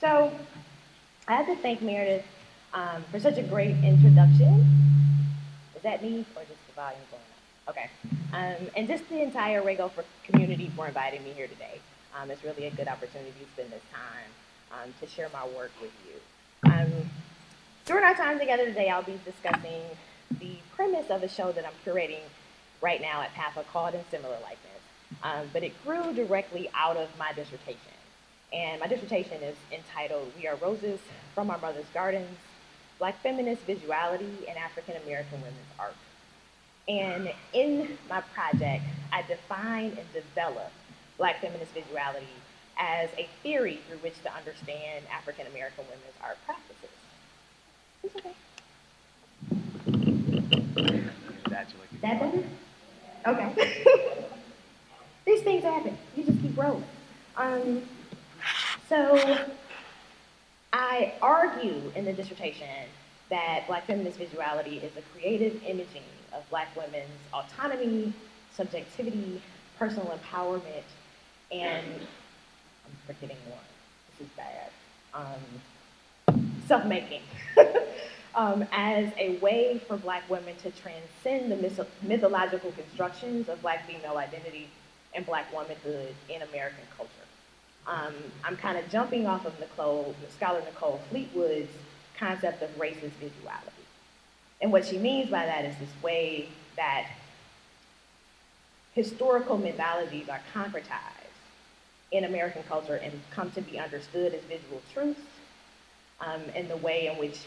So I have to thank Meredith for such a great introduction. Is that me or just the volume going up? Okay. And just the entire Rego for community for inviting me here today. It's really a good opportunity to spend this time to share my work with you. During our time together today, I'll be discussing the premise of a show that I'm curating right now at PAFA called In Similar Likeness. But it grew directly out of my dissertation. And my dissertation is entitled We Are Roses from Our Mother's Gardens, Black Feminist Visuality in African American Women's Art. And in my project, I defined and developed Black feminist visuality as a theory through which to understand African American women's art practices. It's okay. That better? Okay. These things happen. You just keep rolling. So I argue in the dissertation that Black feminist visuality is a creative imaging of Black women's autonomy, subjectivity, personal empowerment, and I'm forgetting one. This is bad. Self-making. As a way for Black women to transcend the mythological constructions of Black female identity and Black womanhood in American culture. I'm kind of jumping off of scholar Nicole Fleetwood's concept of racist visuality. And what she means by that is this way that historical mythologies are concretized in American culture and come to be understood as visual truths, and the way in which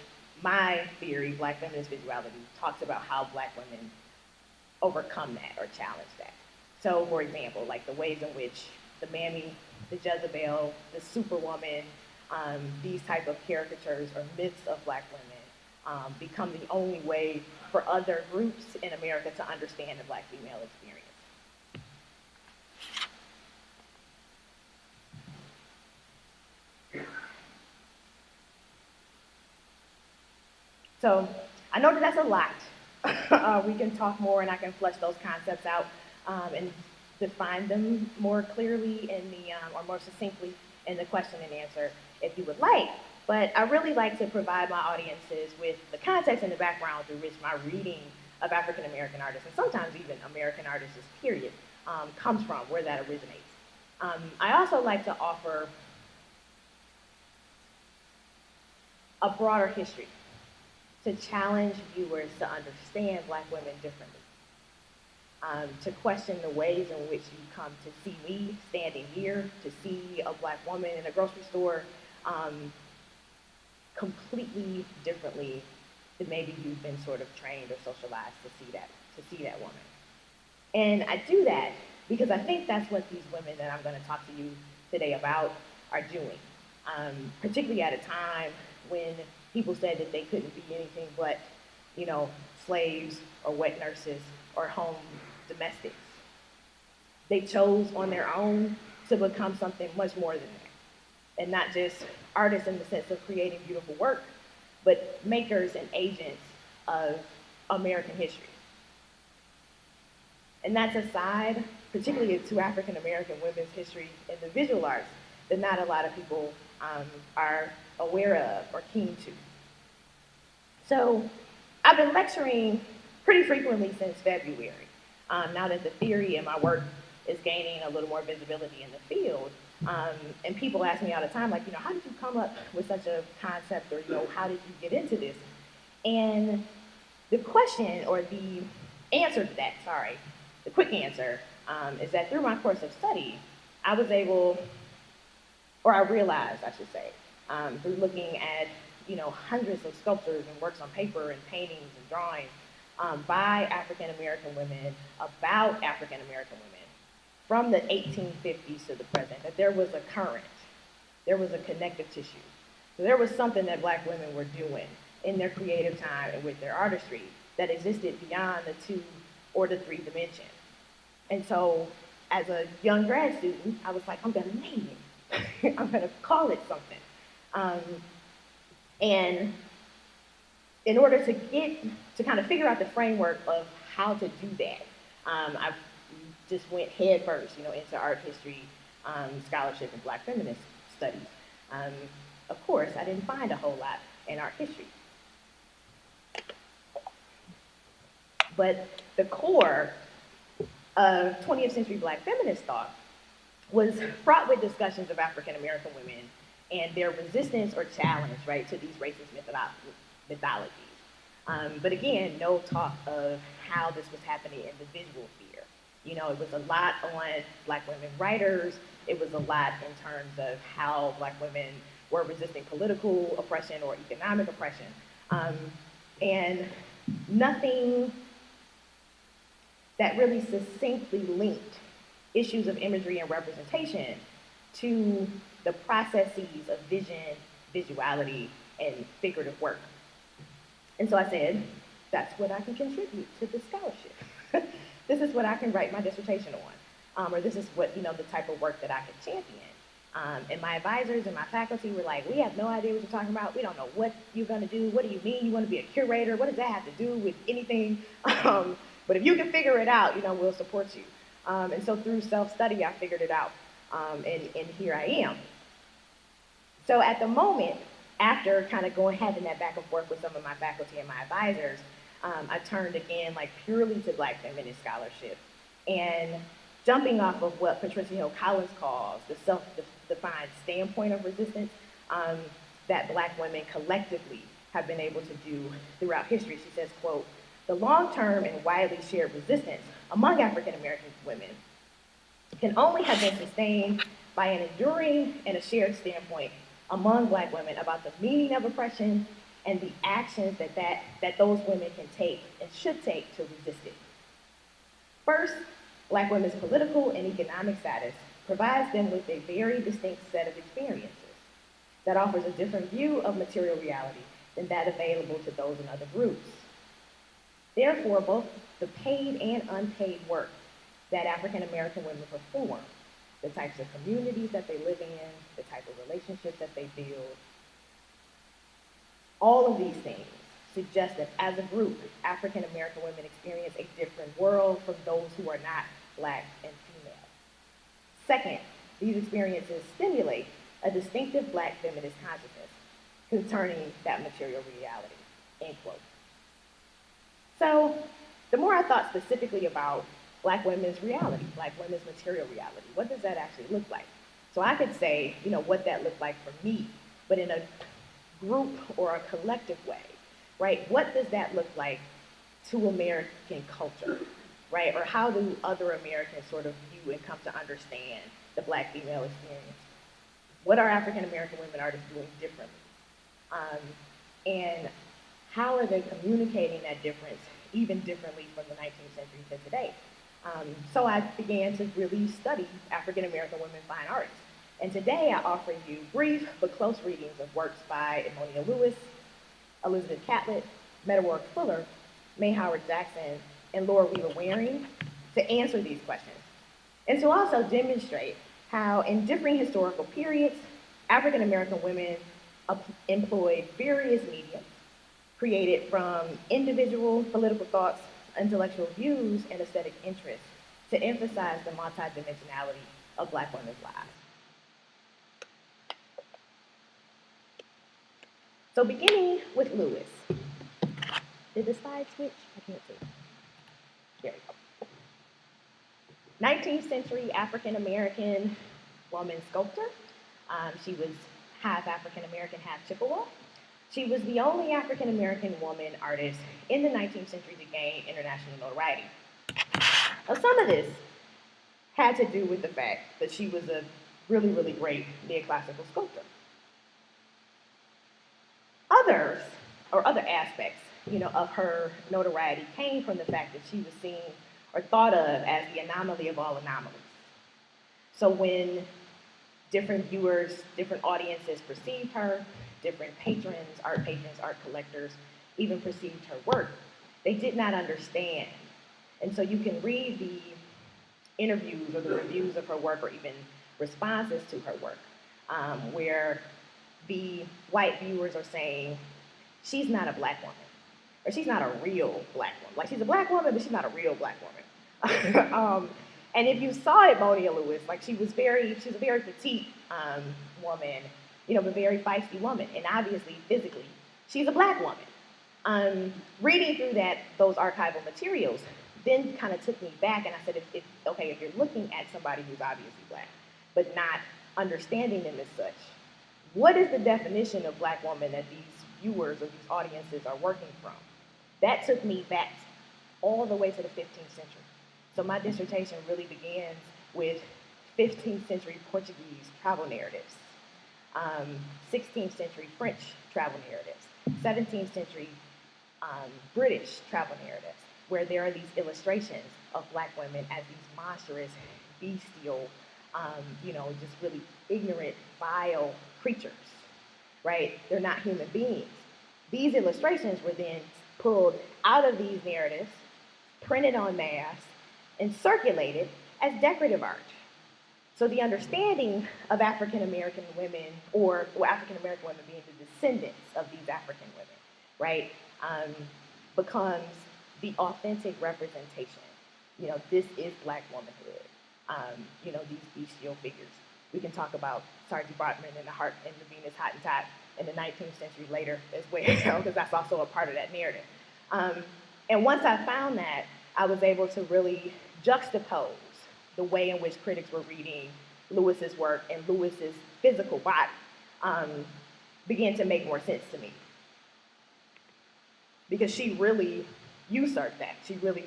my theory, Black feminist visuality, talks about how Black women overcome that or challenge that. So, for example, like the ways in which the Mammy, the Jezebel, the Superwoman, these type of caricatures or myths of Black women become the only way for other groups in America to understand the Black female experience. So I know that that's a lot. We can talk more and I can flesh those concepts out and define them more clearly in the, or more succinctly in the question and answer if you would like. But I really like to provide my audiences with the context and the background through which my reading of African American artists, and sometimes even American artists, period, comes from, where that originates. I also like to offer a broader history to challenge viewers to understand Black women differently. To question the ways in which you come to see me standing here, to see a Black woman in a grocery store completely differently than maybe you've been sort of trained or socialized to see that woman. And I do that because I think that's what these women that I'm going to talk to you today about are doing, particularly at a time when people said that they couldn't be anything but, slaves or wet nurses or home domestics. They chose on their own to become something much more than that. And not just artists in the sense of creating beautiful work, but makers and agents of American history. And that's a side, particularly to African American women's history in the visual arts, that not a lot of people are aware of or keen to. So I've been lecturing pretty frequently since February. Now that the theory in my work is gaining a little more visibility in the field, and people ask me all the time, like, how did you come up with such a concept, or, how did you get into this? And the question, or the answer to that, the quick answer, is that through my course of study, I was able, or I realized, I should say, through looking at, hundreds of sculptures and works on paper and paintings and drawings by African American women, about African American women, from the 1850s to the present, that there was a current, there was a connective tissue. So there was something that Black women were doing in their creative time and with their artistry that existed beyond the 2 or the 3 dimensions. And so as a young grad student, I was like, I'm gonna name it. I'm gonna call it something. And in order to kind of figure out the framework of how to do that, I just went head first, into art history, scholarship, and Black feminist studies. Of course, I didn't find a whole lot in art history. But the core of 20th century Black feminist thought was fraught with discussions of African American women and their resistance or challenge, right, to these racist mythologies. But again, no talk of how this was happening in the visual sphere. You know, it was a lot on Black women writers. It was a lot in terms of how Black women were resisting political oppression or economic oppression. And nothing that really succinctly linked issues of imagery and representation to the processes of vision, visuality, and figurative work. And so I said, that's what I can contribute to the scholarship. This is what I can write my dissertation on, or this is what, you know, the type of work that I could champion. And my advisors and my faculty were like, we have no idea what you're talking about. We don't know what you're gonna do. What do you mean you wanna be a curator? What does that have to do with anything? But if you can figure it out, you know, we'll support you. And so through self-study, I figured it out, and here I am. So at the moment, after kind of having that back and forth with some of my faculty and my advisors, I turned again like purely to Black feminist scholarship, and jumping off of what Patricia Hill Collins calls the self-defined standpoint of resistance that Black women collectively have been able to do throughout history. She says, quote, "The long-term and widely shared resistance among African American women can only have been sustained by an enduring and a shared standpoint among Black women about the meaning of oppression and the actions that those women can take and should take to resist it. First, Black women's political and economic status provides them with a very distinct set of experiences that offers a different view of material reality than that available to those in other groups. Therefore, both the paid and unpaid work that African American women perform, the types of communities that they live in, the type of relationships that they build, all of these things suggest that as a group, African American women experience a different world from those who are not Black and female. Second, these experiences stimulate a distinctive Black feminist consciousness concerning that material reality," end quote. So the more I thought specifically about Black women's reality, Black women's material reality, what does that actually look like? So I could say, you know, what that looked like for me, but in a group or a collective way, right? What does that look like to American culture, right? Or how do other Americans sort of view and come to understand the Black female experience? What are African American women artists doing differently? And how are they communicating that difference even differently from the 19th century to today? So I began to really study African American women fine artists. And today I offer you brief but close readings of works by Edmonia Lewis, Elizabeth Catlett, Meta Ward Fuller, May Howard Jackson, and Laura Weaver Waring to answer these questions. And to also demonstrate how in differing historical periods, African American women employed various media created from individual political thoughts, intellectual views, and aesthetic interests to emphasize the multidimensionality of Black women's lives. So beginning with Lewis. Did the slide switch? I can't see. There we go. 19th century African American woman sculptor. She was half African American, half Chippewa. She was the only African American woman artist in the 19th century to gain international notoriety. Now, some of this had to do with the fact that she was a really, really great neoclassical sculptor. Others, or other aspects, you know, of her notoriety came from the fact that she was seen or thought of as the anomaly of all anomalies. So when different viewers, different audiences perceived her, different patrons, art collectors, even perceived her work, they did not understand. And so you can read the interviews or the reviews of her work or even responses to her work, where the white viewers are saying, she's not a Black woman, or she's not a real Black woman. Like, she's a Black woman, but she's not a real Black woman. And if you saw Edmonia Lewis, like, she was a very petite woman, a very feisty woman, and obviously, physically, she's a black woman. Reading through those archival materials then kind of took me back, and I said, if you're looking at somebody who's obviously black, but not understanding them as such, what is the definition of black woman that these viewers or these audiences are working from? That took me back all the way to the 15th century. So my dissertation really begins with 15th century Portuguese travel narratives, 16th century French travel narratives, 17th century British travel narratives, where there are these illustrations of black women as these monstrous, bestial, just really ignorant, vile creatures, right? They're not human beings. These illustrations were then pulled out of these narratives, printed en masse, and circulated as decorative art. So the understanding of African American women, or African American women being the descendants of these African women, right, becomes the authentic representation. This is black womanhood. These bestial figures. We can talk about Sergeant Bartman and the Venus Hottentot in the 19th century later as well, because that's also a part of that narrative. And once I found that, I was able to really juxtapose the way in which critics were reading Lewis's work and Lewis's physical body began to make more sense to me. Because she really usurped that. She really,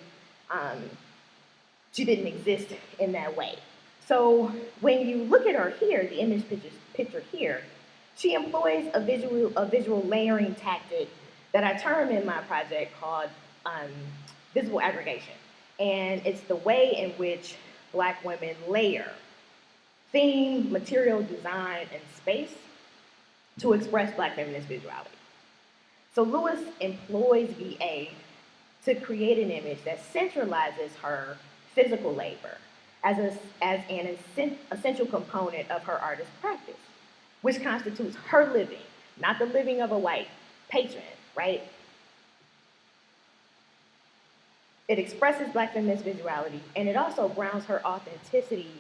she didn't exist in that way. So when you look at her here, the image picture here, she employs a visual layering tactic that I term in my project called visible aggregation. And it's the way in which black women layer theme, material, design, and space to express black feminist visuality. So Lewis employs VA to create an image that centralizes her physical labor as an essential component of her artist practice, which constitutes her living, not the living of a white patron, right? It expresses black feminist visuality, and it also grounds her authenticity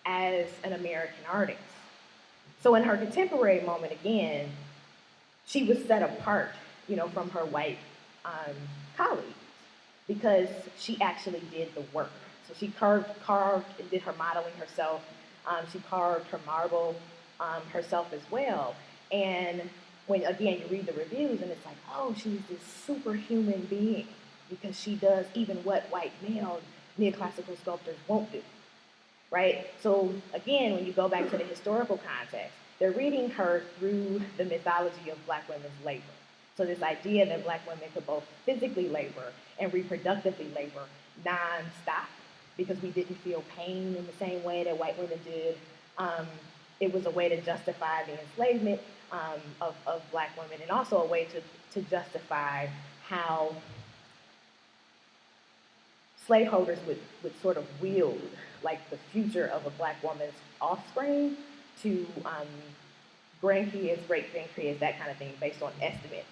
as an American artist. So in her contemporary moment, again, she was set apart, from her white colleagues because she actually did the work. So she carved and did her modeling herself. She carved her marble herself as well. And when, again, you read the reviews and it's like, oh, she's this superhuman being because she does even what white male neoclassical sculptors won't do, right? So again, when you go back to the historical context, they're reading her through the mythology of black women's labor. So this idea that black women could both physically labor and reproductively labor nonstop because we didn't feel pain in the same way that white women did. It was a way to justify the enslavement of black women, and also a way to justify how slaveholders would sort of wield like the future of a black woman's offspring to grandkids, great-grandkids, that kind of thing, based on estimates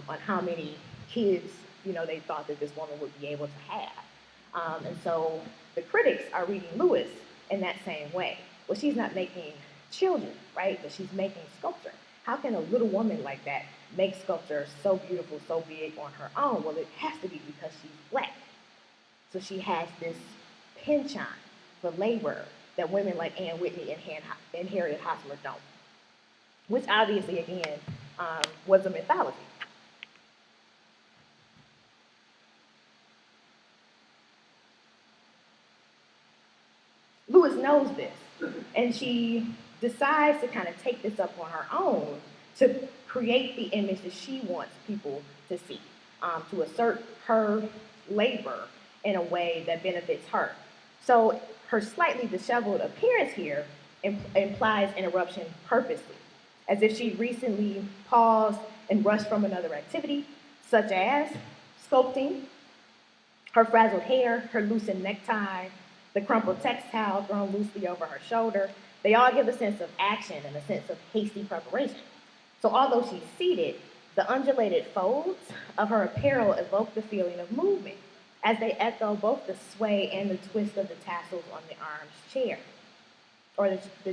on how many kids, they thought that this woman would be able to have. And so the critics are reading Lewis in that same way. Well, she's not making children, right? But she's making sculpture. How can a little woman like that make sculpture so beautiful, so big on her own? Well, it has to be because she's black. So she has this penchant for labor that women like Anne Whitney and Harriet Hostler don't, which obviously, again, was a mythology. Lewis knows this, and she decides to kind of take this up on her own to create the image that she wants people to see, to assert her labor in a way that benefits her. So her slightly disheveled appearance here implies interruption purposely, as if she recently paused and rushed from another activity, such as sculpting. Her frazzled hair, her loosened necktie, the crumpled textile thrown loosely over her shoulder, they all give a sense of action and a sense of hasty preparation. So although she's seated, the undulated folds of her apparel evoke the feeling of movement, as they echo both the sway and the twist of the tassels on the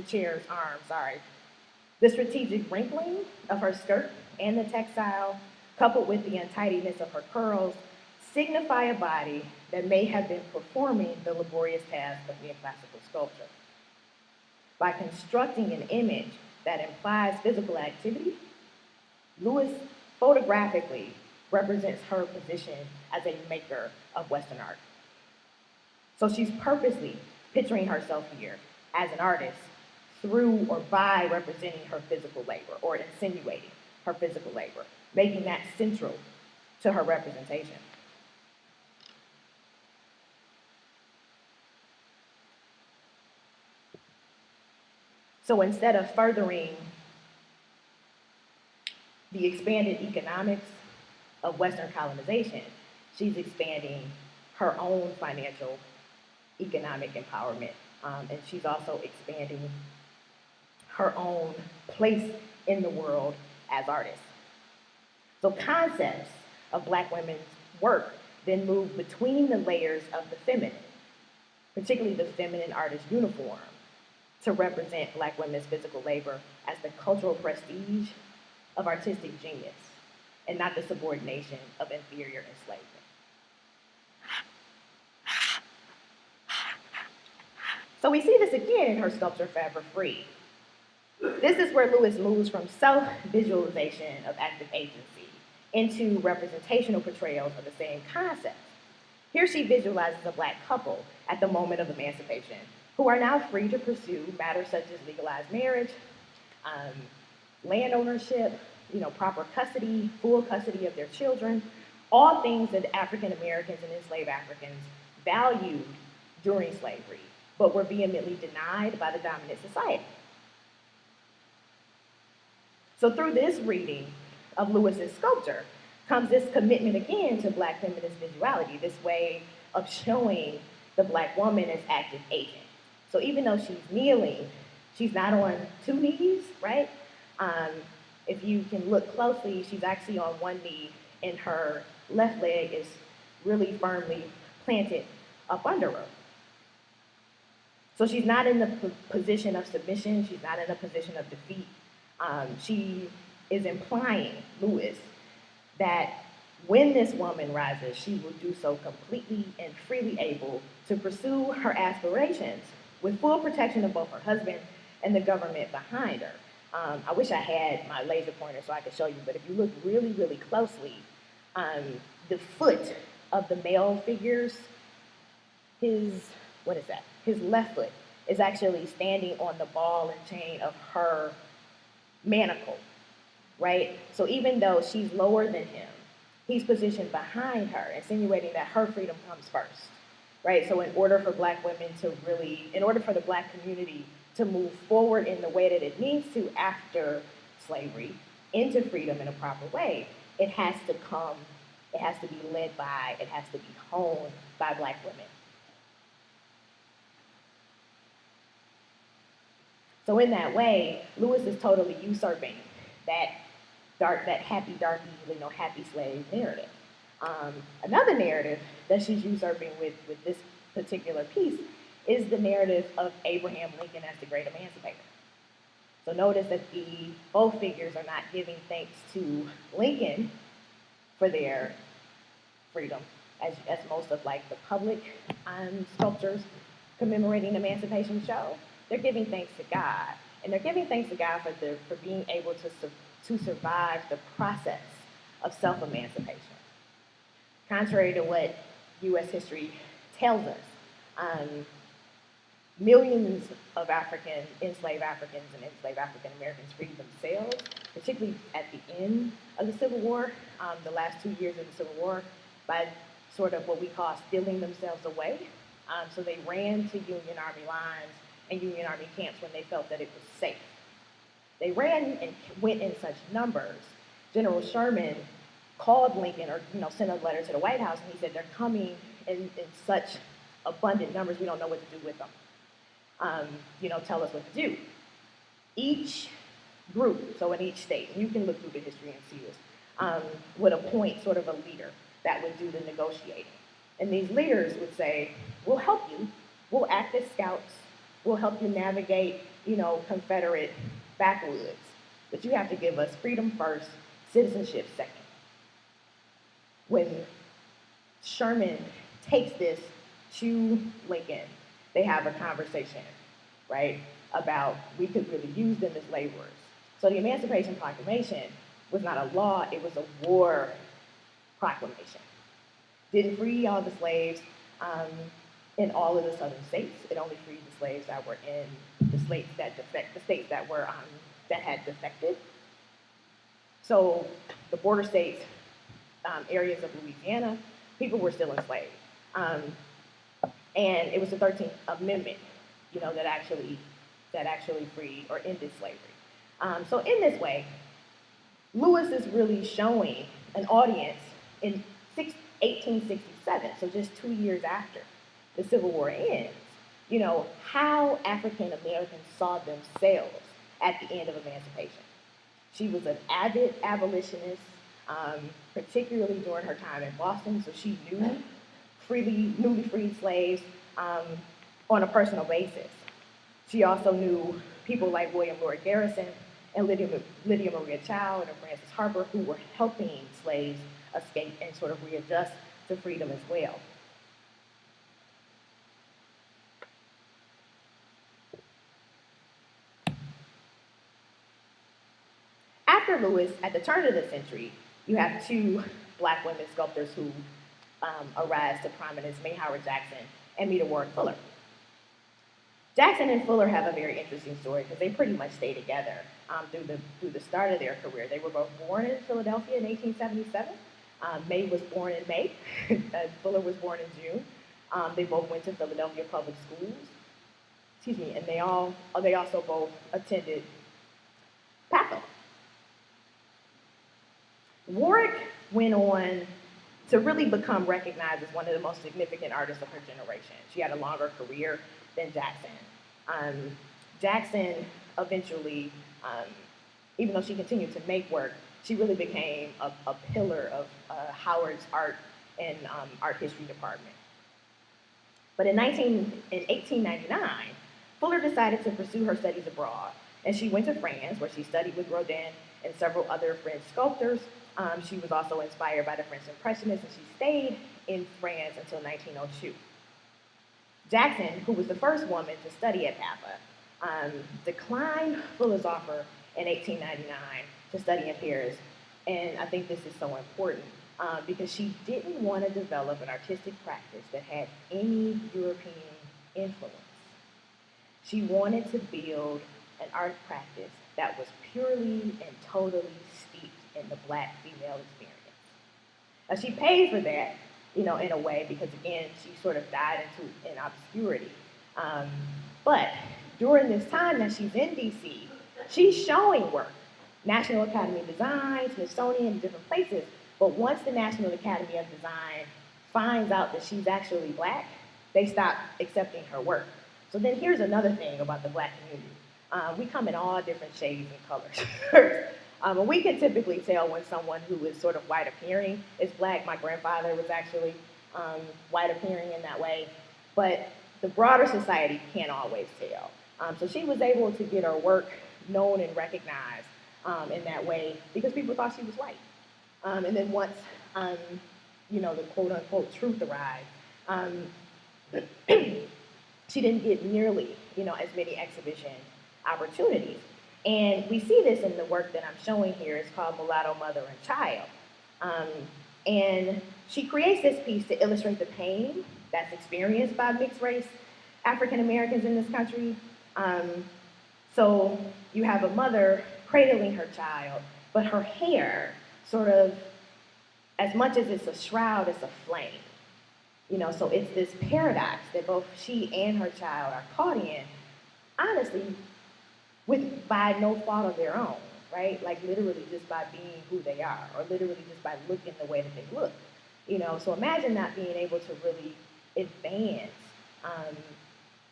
chair's arm, sorry. The strategic wrinkling of her skirt and the textile, coupled with the untidiness of her curls, signify a body that may have been performing the laborious task of neoclassical sculpture. By constructing an image that implies physical activity, Lewis photographically represents her position as a maker of Western art. So she's purposely picturing herself here as an artist through or by representing her physical labor or insinuating her physical labor, making that central to her representation. So instead of furthering the expanded economics of Western colonization, she's expanding her own financial economic empowerment. And she's also expanding her own place in the world as artists. So concepts of Black women's work then move between the layers of the feminine, particularly the feminine artist uniform, to represent Black women's physical labor as the cultural prestige of artistic genius and not the subordination of inferior enslavement. So we see this again in her sculpture Forever Free. This is where Lewis moves from self-visualization of active agency into representational portrayals of the same concept. Here she visualizes a Black couple at the moment of emancipation who are now free to pursue matters such as legalized marriage, land ownership, proper custody, full custody of their children, all things that African Americans and enslaved Africans valued during slavery, but were vehemently denied by the dominant society. So through this reading of Lewis's sculpture comes this commitment again to Black feminist visuality, this way of showing the Black woman as active agent. So even though she's kneeling, she's not on two knees, right? If you can look closely, she's actually on one knee and her left leg is really firmly planted up under her. So she's not in the position of submission, she's not in a position of defeat. She is implying, Lewis, that when this woman rises, she will do so completely and freely able to pursue her aspirations with full protection of both her husband and the government behind her. I wish I had my laser pointer so I could show you, but if you look really, really closely, the foot of the male figures, his left foot is actually standing on the ball and chain of her manacle, right? So even though she's lower than him, he's positioned behind her, insinuating that her freedom comes first, right? So in order for the Black community to move forward in the way that it needs to after slavery into freedom in a proper way, it has to be led by, it has to be honed by Black women. So in that way, Lewis is totally usurping that happy, darky, happy slave narrative. Another narrative that she's usurping with this particular piece is the narrative of Abraham Lincoln as the great emancipator. So notice that both figures are not giving thanks to Lincoln for their freedom, as most of the public sculptures commemorating emancipation show. They're giving thanks to God, and they're giving thanks to God for being able to survive the process of self-emancipation. Contrary to what U.S. history tells us, millions of enslaved Africans and enslaved African Americans freed themselves, particularly at the end of the Civil War, the last 2 years of the Civil War, by sort of what we call stealing themselves away. So they ran to Union Army lines and Union Army camps when they felt that it was safe. They ran and went in such numbers. General Sherman called Lincoln or sent a letter to the White House, and he said, they're coming in such abundant numbers, we don't know what to do with them. Tell us what to do. Each group, so in each state, and you can look through the history and see this, would appoint sort of a leader that would do the negotiating. And these leaders would say, we'll help you, we'll act as scouts, we'll help you navigate, Confederate backwoods. but you have to give us freedom first, citizenship second. When Sherman takes this to Lincoln, they have a conversation, right, about we could really use them as laborers. So the Emancipation Proclamation was not a law, it was a war proclamation. Didn't free all the slaves in all of the southern states. It only freed the slaves that were in the states that were that had defected. So the border states, areas of Louisiana, people were still enslaved. And it was the 13th Amendment, that actually freed or ended slavery. So in this way, Lewis is really showing an audience in 1867, so just 2 years after the Civil War ends, how African Americans saw themselves at the end of emancipation. She was an avid abolitionist, particularly during her time in Boston, so she knew newly freed slaves on a personal basis. She also knew people like William Lloyd Garrison and Lydia Maria Child and Frances Harper, who were helping slaves escape and sort of readjust to freedom as well. After Lewis, at the turn of the century, you have two Black women sculptors who arise to prominence, May Howard Jackson and Meta Ward Fuller. Jackson and Fuller have a very interesting story because they pretty much stay together through the start of their career. They were both born in Philadelphia in 1877. May was born in May, Fuller was born in June. They both went to Philadelphia public schools. And they also both attended Pathos. Warwick went on to really become recognized as one of the most significant artists of her generation. She had a longer career than Jackson. Jackson eventually, even though she continued to make work, she really became a pillar of Howard's art and art history department. But in 1899, Fuller decided to pursue her studies abroad, and she went to France, where she studied with Rodin and several other French sculptors. She was also inspired by the French Impressionists, and she stayed in France until 1902. Jackson, who was the first woman to study at PAPA, declined Fuller's offer in 1899 to study in Paris, and I think this is so important because she didn't want to develop an artistic practice that had any European influence. She wanted to build an art practice that was purely and totally steeped in the Black female experience. Now, she paid for that, in a way, because again, she sort of died into an obscurity. But during this time that she's in DC, she's showing work. National Academy of Design, Smithsonian, different places. But once the National Academy of Design finds out that she's actually Black, they stop accepting her work. So then here's another thing about the Black community. We come in all different shades and colors. And we can typically tell when someone who is sort of white appearing is Black. My grandfather was actually white appearing in that way. But the broader society can't always tell. So she was able to get her work known and recognized in that way because people thought she was white. And then once, the quote-unquote truth arrived, she didn't get nearly, as many exhibition opportunities. And we see this in the work that I'm showing here. It's called Mulatto, Mother, and Child. And she creates this piece to illustrate the pain that's experienced by mixed race African Americans in this country. So you have a mother cradling her child, but her hair sort of, as much as it's a shroud, it's a flame. So it's this paradox that both she and her child are caught in, honestly, by no fault of their own, right? Like literally just by being who they are, or literally just by looking the way that they look. So imagine not being able to really advance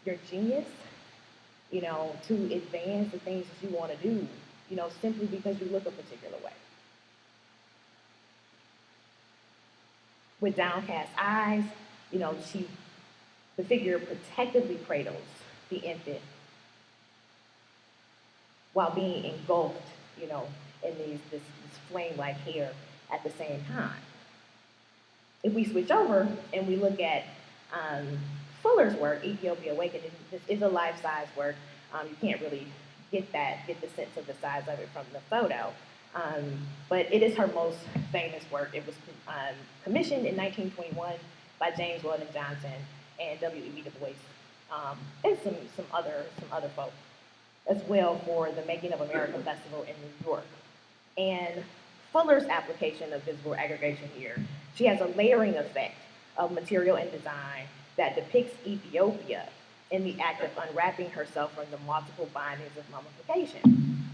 your genius, to advance the things that you want to do, simply because you look a particular way. With downcast eyes, the figure protectively cradles the infant while being engulfed, you know, in this flame-like hair at the same time. If we switch over and we look at Fuller's work, Ethiopia Awakening, this is a life-size work. You can't really get the sense of the size of it from the photo. But it is her most famous work. It was commissioned in 1921 by James Weldon Johnson and W.E.B. Du Bois, and some other folks as well for the Making of America Festival in New York. And Fuller's application of visible aggregation here, she has a layering effect of material and design that depicts Ethiopia in the act of unwrapping herself from the multiple bindings of mummification.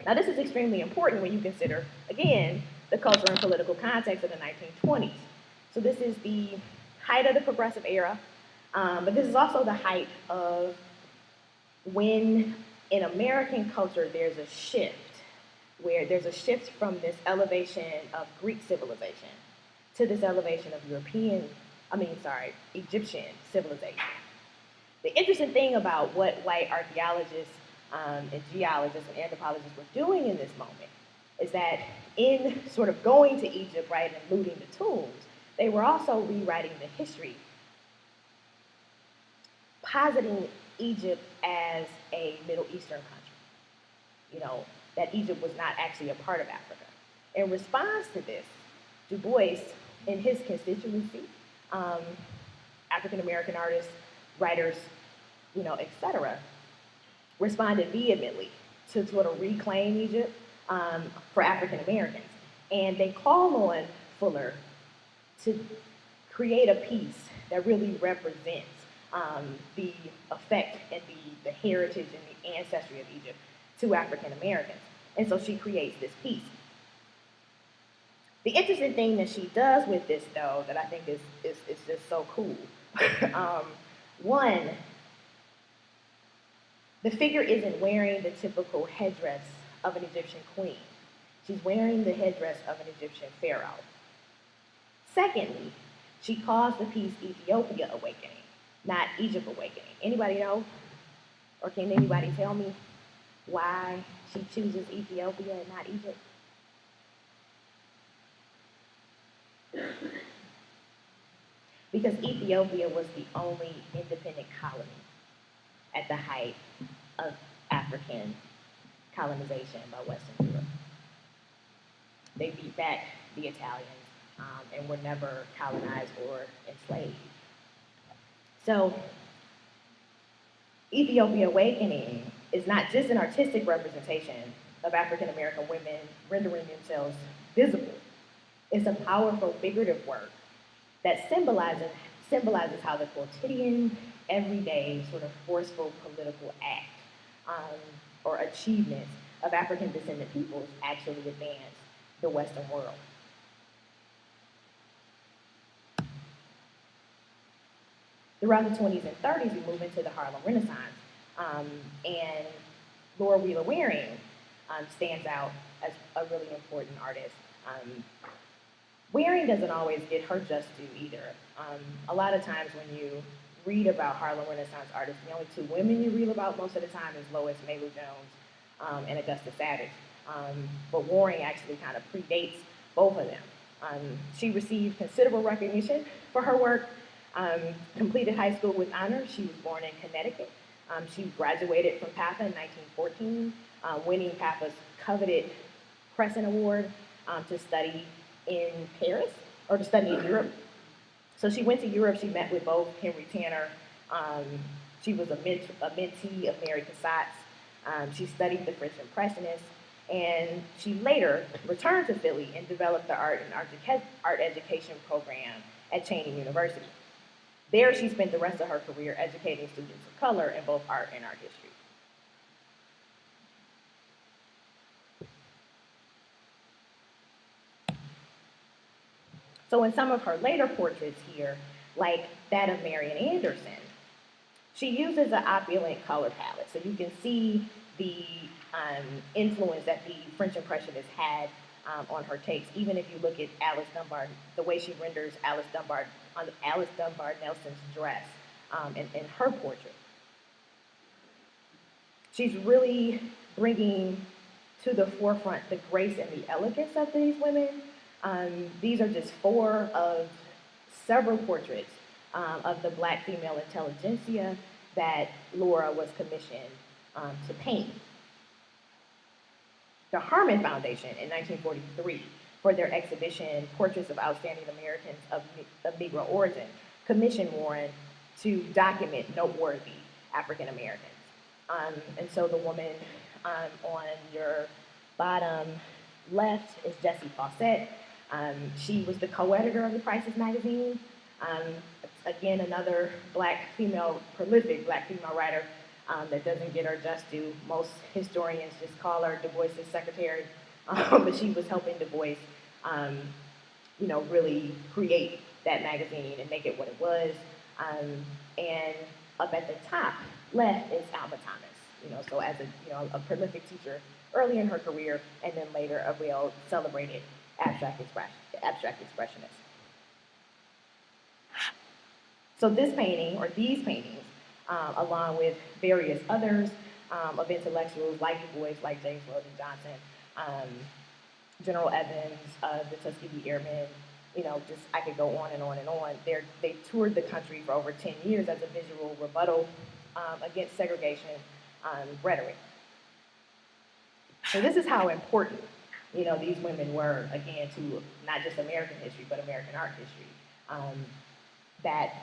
Now, this is extremely important when you consider, again, the cultural and political context of the 1920s. So this is the height of the progressive era, but this is also the height of when in American culture there's a shift, where there's a shift from this elevation of Greek civilization to this elevation of Egyptian civilization. The interesting thing about what white archaeologists and geologists and anthropologists were doing in this moment is that in sort of going to Egypt, right, and looting the tombs, they were also rewriting the history, positing Egypt as a Middle Eastern country, you know, that Egypt was not actually a part of Africa. In response to this, Du Bois and his constituency, African American artists, writers, you know, etc., responded vehemently to sort of reclaim Egypt for African Americans. And they called on Fuller to create a piece that really represents the effect and the heritage and the ancestry of Egypt to African Americans. And so she creates this piece. The interesting thing that she does with this, though, that I think is just so cool, one, the figure isn't wearing the typical headdress of an Egyptian queen. She's wearing the headdress of an Egyptian pharaoh. Secondly, she calls the piece Ethiopia Awakening, not Egypt Awakening. Anybody know? Or can anybody tell me why she chooses Ethiopia and not Egypt? Because Ethiopia was the only independent colony at the height of African colonization by Western Europe. They beat back the Italians and were never colonized or enslaved. So Ethiopia Awakening is not just an artistic representation of African American women rendering themselves visible. It's a powerful figurative work that symbolizes how the quotidian, everyday, sort of forceful political act or achievements of African descendant peoples actually advance the Western world. Throughout the 20s and 30s, we move into the Harlem Renaissance, and Laura Wheeler Waring stands out as a really important artist. Waring doesn't always get her just due either. A lot of times when you read about Harlem Renaissance artists, the only two women you read about most of the time is Lois Mailou Jones and Augusta Savage. But Waring actually kind of predates both of them. She received considerable recognition for her work, completed high school with honors. She was born in Connecticut. She graduated from PAFA in 1914, winning PAFA's coveted Crescent Award to study in Paris, or to study in Europe. So she went to Europe. She met with both Henry Tanner. She was a mentee of Mary Cassatt's. She studied the French Impressionists, and she later returned to Philly and developed the art education program at Cheyney University. There, she spent the rest of her career educating students of color in both art and art history. So in some of her later portraits here, like that of Marian Anderson, she uses an opulent color palette. So you can see the influence that the French Impressionists had on her takes. Even if you look at Alice Dunbar, the way she renders Alice Dunbar Nelson's dress, in her portrait. She's really bringing to the forefront the grace and the elegance of these women. These are just 4 of several portraits of the Black female intelligentsia that Laura was commissioned to paint. The Harmon Foundation in 1943, for their exhibition, Portraits of Outstanding Americans of Negro Origin, commissioned Warren to document noteworthy African Americans. And so the woman on your bottom left is Jessie Fawcett. She was the co-editor of the Prices magazine. Again, another prolific black female writer that doesn't get her just due. Most historians just call her Du Bois' secretary, but she was helping Du Bois, really create that magazine and make it what it was. And up at the top left is Alma Thomas. So as a prolific teacher early in her career, and then later a real celebrated abstract expressionist. So this painting, or these paintings, along with various others of intellectuals like Du Bois, like James Weldon Johnson, General Evans, the Tuskegee Airmen, I could go on and on and on. They toured the country for over 10 years as a visual rebuttal against segregation rhetoric. So this is how important, these women were, again, to not just American history, but American art history. That,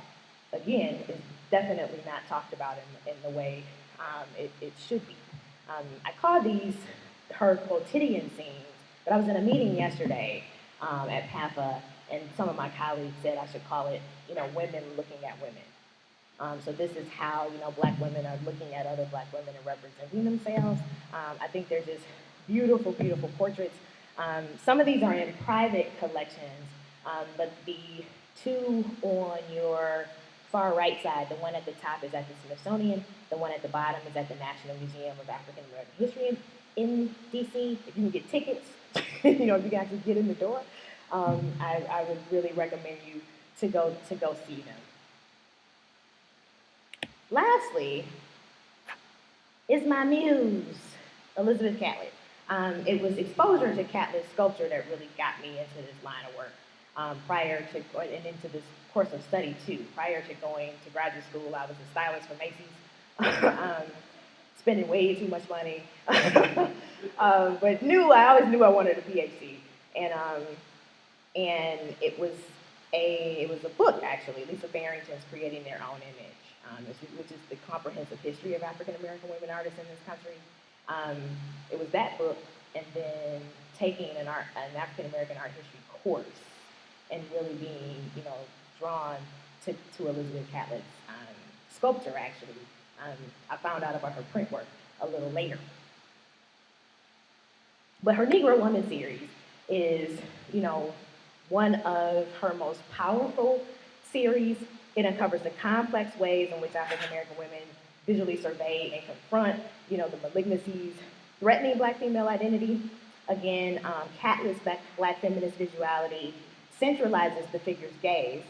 again, is definitely not talked about in the way it should be. I call these her quotidian scenes, but I was in a meeting yesterday at PAFA, and some of my colleagues said I should call it, women looking at women. So this is how, black women are looking at other black women and representing themselves. I think they're just beautiful, beautiful portraits. Some of these are in private collections, but the 2 on your far right side, the one at the top is at the Smithsonian, the one at the bottom is at the National Museum of African American History in DC. If you can get tickets, if you can actually get in the door, I would really recommend you to go see them. Lastly, is my muse, Elizabeth Catlett. It was exposure to Catlett's sculpture that really got me into this line of work. And into this course of study too. Prior to going to graduate school, I was a stylist for Macy's, spending way too much money, but I always knew I wanted a PhD, and it was a book actually, Lisa Barrington's Creating Their Own Image, which is the comprehensive history of African American women artists in this country. It was that book, and then taking an African American art history course, and really being, drawn to Elizabeth Catlett's sculpture, actually. I found out about her print work a little later. But her Negro Woman series is, one of her most powerful series. It uncovers the complex ways in which African American women visually survey and confront, the malignancies threatening black female identity. Again, Catlett's black feminist visuality centralizes the figure's gaze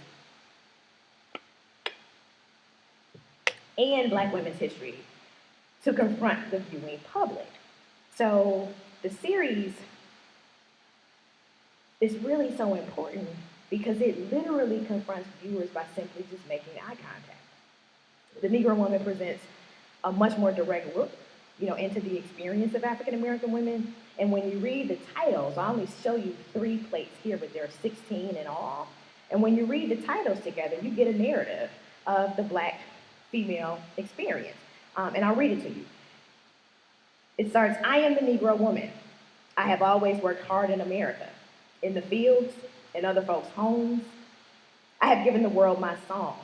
and black women's history to confront the viewing public. So the series is really so important because it literally confronts viewers by simply just making eye contact. The Negro Woman presents a much more direct look, into the experience of African American women. And when you read the titles, I only show you 3 plates here, but there are 16 in all. And when you read the titles together, you get a narrative of the black female experience. And I'll read it to you. It starts, I am the Negro woman. I have always worked hard in America, in the fields, in other folks' homes. I have given the world my songs.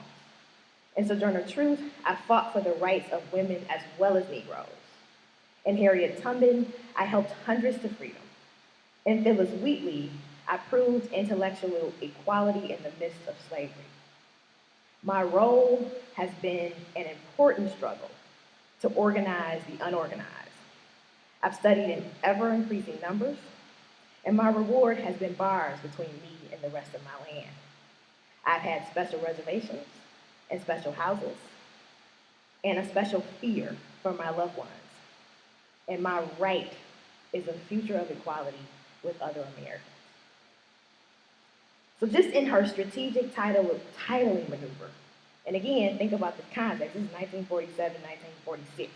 In Sojourner Truth, I fought for the rights of women as well as Negroes. In Harriet Tubman, I helped hundreds to freedom. In Phyllis Wheatley, I proved intellectual equality in the midst of slavery. My role has been an important struggle to organize the unorganized. I've studied in ever-increasing numbers, and my reward has been bars between me and the rest of my land. I've had special reservations, and special houses, and a special fear for my loved ones. And my right is a future of equality with other Americans. So just in her strategic titling maneuver, and again, think about the context, this is 1947, 1946.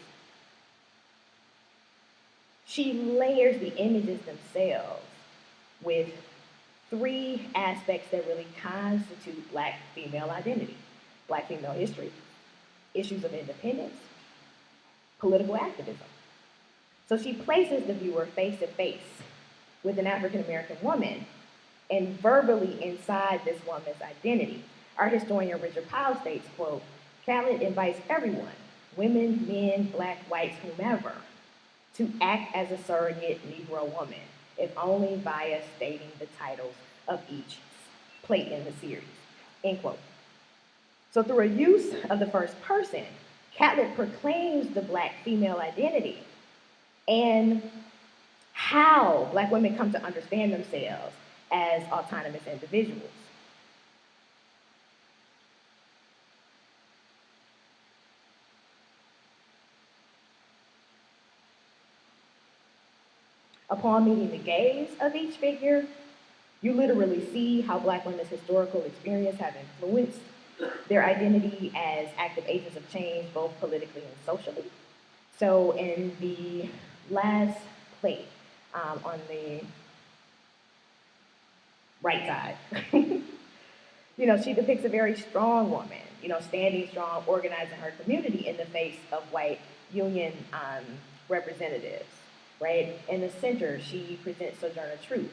She layers the images themselves with three aspects that really constitute Black female identity: Black female history, issues of independence, political activism. So she places the viewer face to face with an African American woman and verbally inside this woman's identity. Art historian Richard Powell states, quote, "Catlett invites everyone, women, men, Black, whites, whomever, to act as a surrogate Negro woman, if only via stating the titles of each plate in the series," end quote. So through a use of the first person, Catlett proclaims the Black female identity and how Black women come to understand themselves as autonomous individuals. Upon meeting the gaze of each figure, you literally see how Black women's historical experience have influenced their identity as active agents of change, both politically and socially. So in the last plate, on the right side, she depicts a very strong woman, standing strong, organizing her community in the face of white union representatives, right? In the center, she presents Sojourner Truth,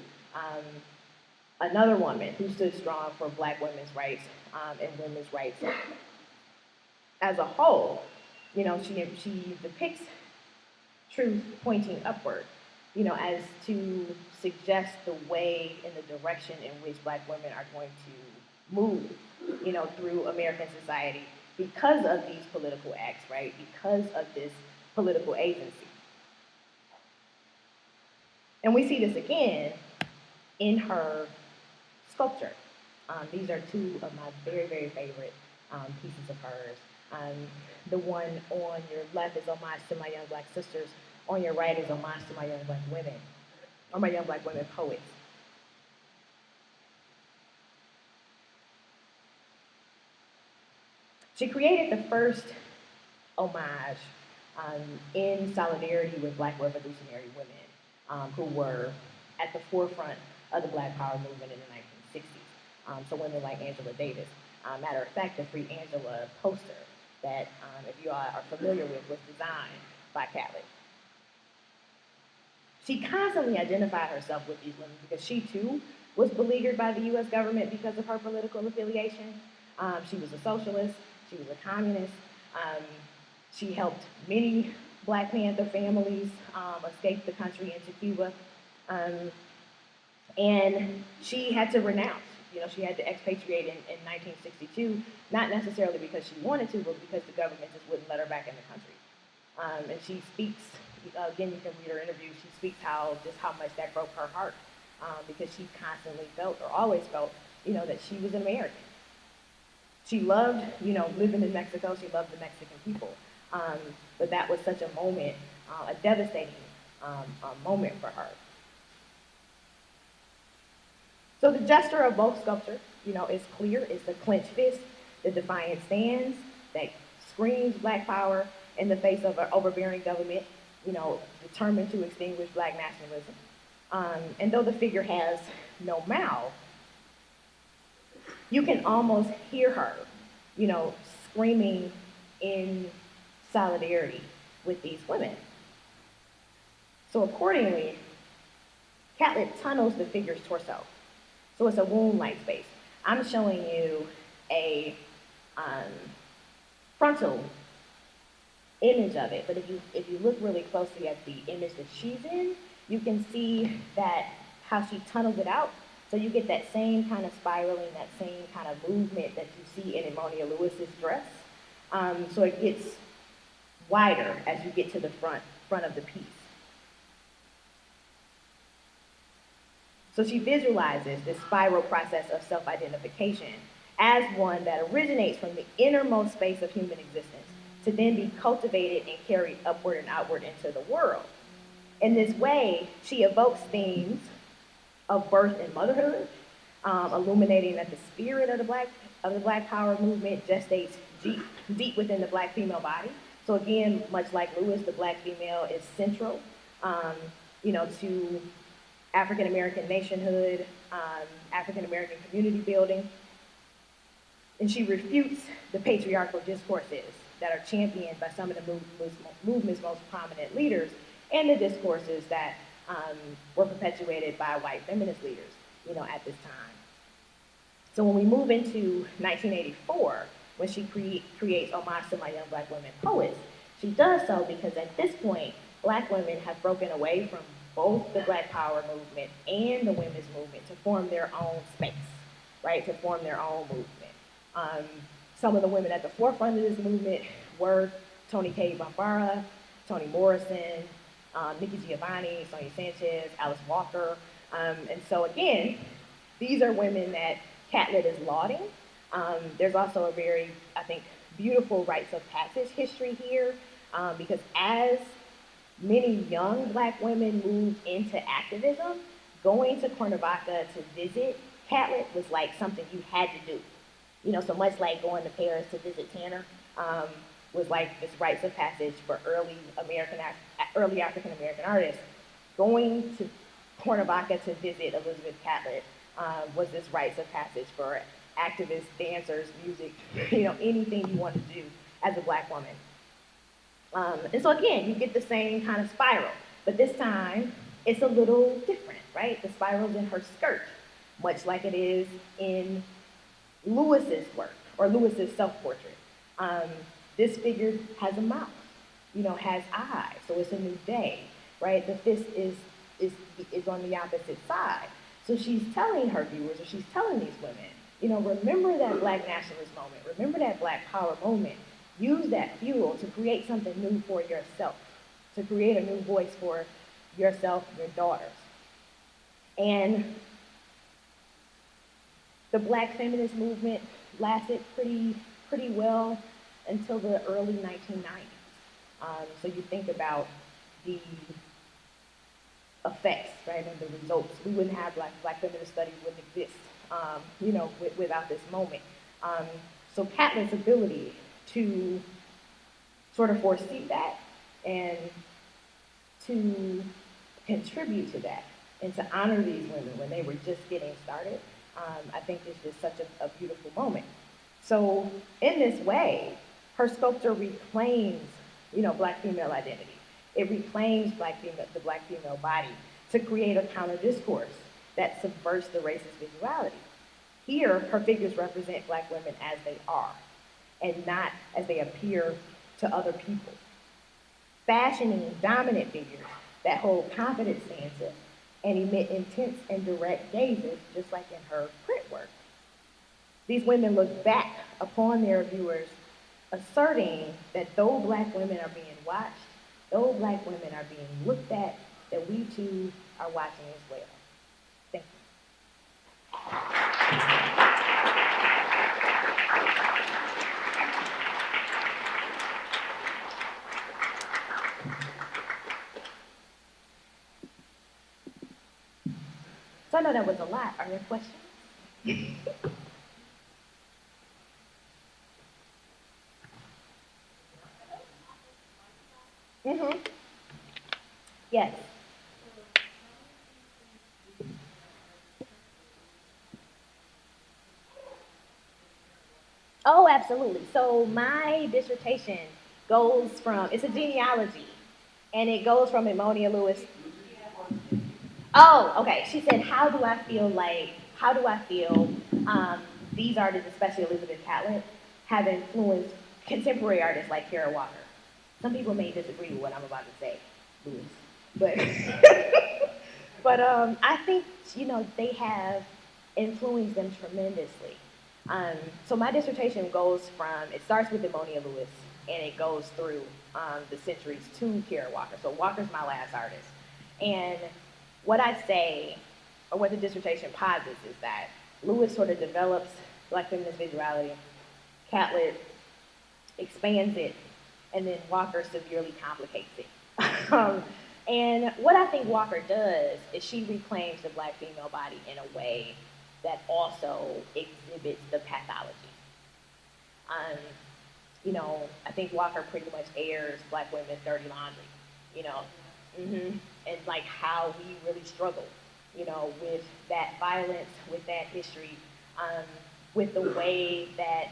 another woman who stood strong for Black women's rights and women's rights as a whole. She depicts Truth pointing upward, as to suggest the way and the direction in which Black women are going to move, through American society because of these political acts, right? Because of this political agency. And we see this again in her sculpture. These are two of my very, very favorite pieces of hers. The one on your left is homage to my young Black sisters. On your right is homage to my young Black women, or my young Black women poets. She created the first homage in solidarity with Black revolutionary women who were at the forefront of the Black Power movement in the 1960s. So women like Angela Davis. Matter of fact, the Free Angela poster that, if you all are familiar with, was designed by Catlett. She constantly identified herself with these women because she too was beleaguered by the U.S. government because of her political affiliation. She was a socialist, she was a communist. She helped many Black Panther families escape the country into Cuba. And she had to renounce. She had to expatriate in 1962, not necessarily because she wanted to, but because the government just wouldn't let her back in the country. And she speaks, again, you can read her interview, she speaks how much that broke her heart, because she constantly felt, or always felt, that she was an American. She loved, living in Mexico, she loved the Mexican people. But that was such a moment, a devastating moment for her. So the gesture of both sculptures, is clear. It's the clenched fist, the defiant stance that screams Black power in the face of an overbearing government, determined to extinguish Black nationalism. And though the figure has no mouth, you can almost hear her, screaming in solidarity with these women. So accordingly, Catlett tunnels the figure's torso. So it's a wound-like space. I'm showing you a frontal image of it, but if you look really closely at the image that she's in, you can see that how she tunnels it out. So you get that same kind of spiraling, that same kind of movement that you see in Edmonia Lewis's dress. So it gets wider as you get to the front of the piece. So she visualizes this spiral process of self-identification as one that originates from the innermost space of human existence to then be cultivated and carried upward and outward into the world. In this way, she evokes themes of birth and motherhood, illuminating that the spirit of the Black Power movement gestates deep within the Black female body. So again, much like Lewis, the Black female is central, to African American nationhood, African American community building, and she refutes the patriarchal discourses that are championed by some of the movement's most prominent leaders, and the discourses that were perpetuated by white feminist leaders, at this time. So when we move into 1984, when she creates Homage to My Young Black Women Poets, she does so because at this point, Black women have broken away from both the Black Power movement and the women's movement to form their own space, right? To form their own movement. Some of the women at the forefront of this movement were Toni Cade Bambara, Toni Morrison, Nikki Giovanni, Sonia Sanchez, Alice Walker. And so again, these are women that Catlett is lauding. There's also a very, I think, beautiful rites of passage history here, because as many young Black women moved into activism, going to Cuernavaca to visit Catlett was like something you had to do. So much like going to Paris to visit Tanner was like this rites of passage for early African American artists. Going to Cuernavaca to visit Elizabeth Catlett was this rites of passage for activists, dancers, music, anything you want to do as a Black woman. And so again, you get the same kind of spiral, but this time it's a little different, right? The spiral's in her skirt, much like it is in Lewis's work, or Lewis's self-portrait. This figure has a mouth, has eyes, so it's a new day, right? The fist is on the opposite side. So she's telling her viewers, or she's telling these women, remember that Black nationalist moment, remember that Black Power moment. Use that fuel to create something new for yourself, to create a new voice for yourself, your daughters. And the Black feminist movement lasted pretty well until the early 1990s. So you think about the effects, right, and the results. We wouldn't have Black feminist studies wouldn't exist, without this moment. So Catlett's ability to sort of foresee that and to contribute to that and to honor these women when they were just getting started, I think is just such a beautiful moment. So in this way, her sculpture reclaims, Black female identity. It reclaims the Black female body to create a counter discourse that subverts the racist visuality. Here, her figures represent Black women as they are, and not as they appear to other people. Fashioning dominant figures that hold confident stances and emit intense and direct gazes, just like in her print work. These women look back upon their viewers, asserting that though Black women are being watched, though Black women are being looked at, that we too are watching as well. Thank you. So I know that was a lot. Are there questions? Mm-hmm. Yes. Oh, absolutely. So my dissertation goes from, it's a genealogy, and it goes from Edmonia Lewis. Oh, okay. She said, how do I feel these artists, especially Elizabeth Catlett, have influenced contemporary artists like Kara Walker? Some people may disagree with what I'm about to say, Louis, but I think, they have influenced them tremendously. So my dissertation it starts with Edmonia Lewis, and it goes through the centuries to Kara Walker. So Walker's my last artist. And what I say, or what the dissertation posits, is that Lewis sort of develops Black feminist visuality. Catlett expands it, and then Walker severely complicates it. And what I think Walker does is she reclaims the Black female body in a way that also exhibits the pathology. You know, I think Walker pretty much airs Black women's dirty laundry, you know, and like how we really struggle, you know, with that violence, with that history, with the way that,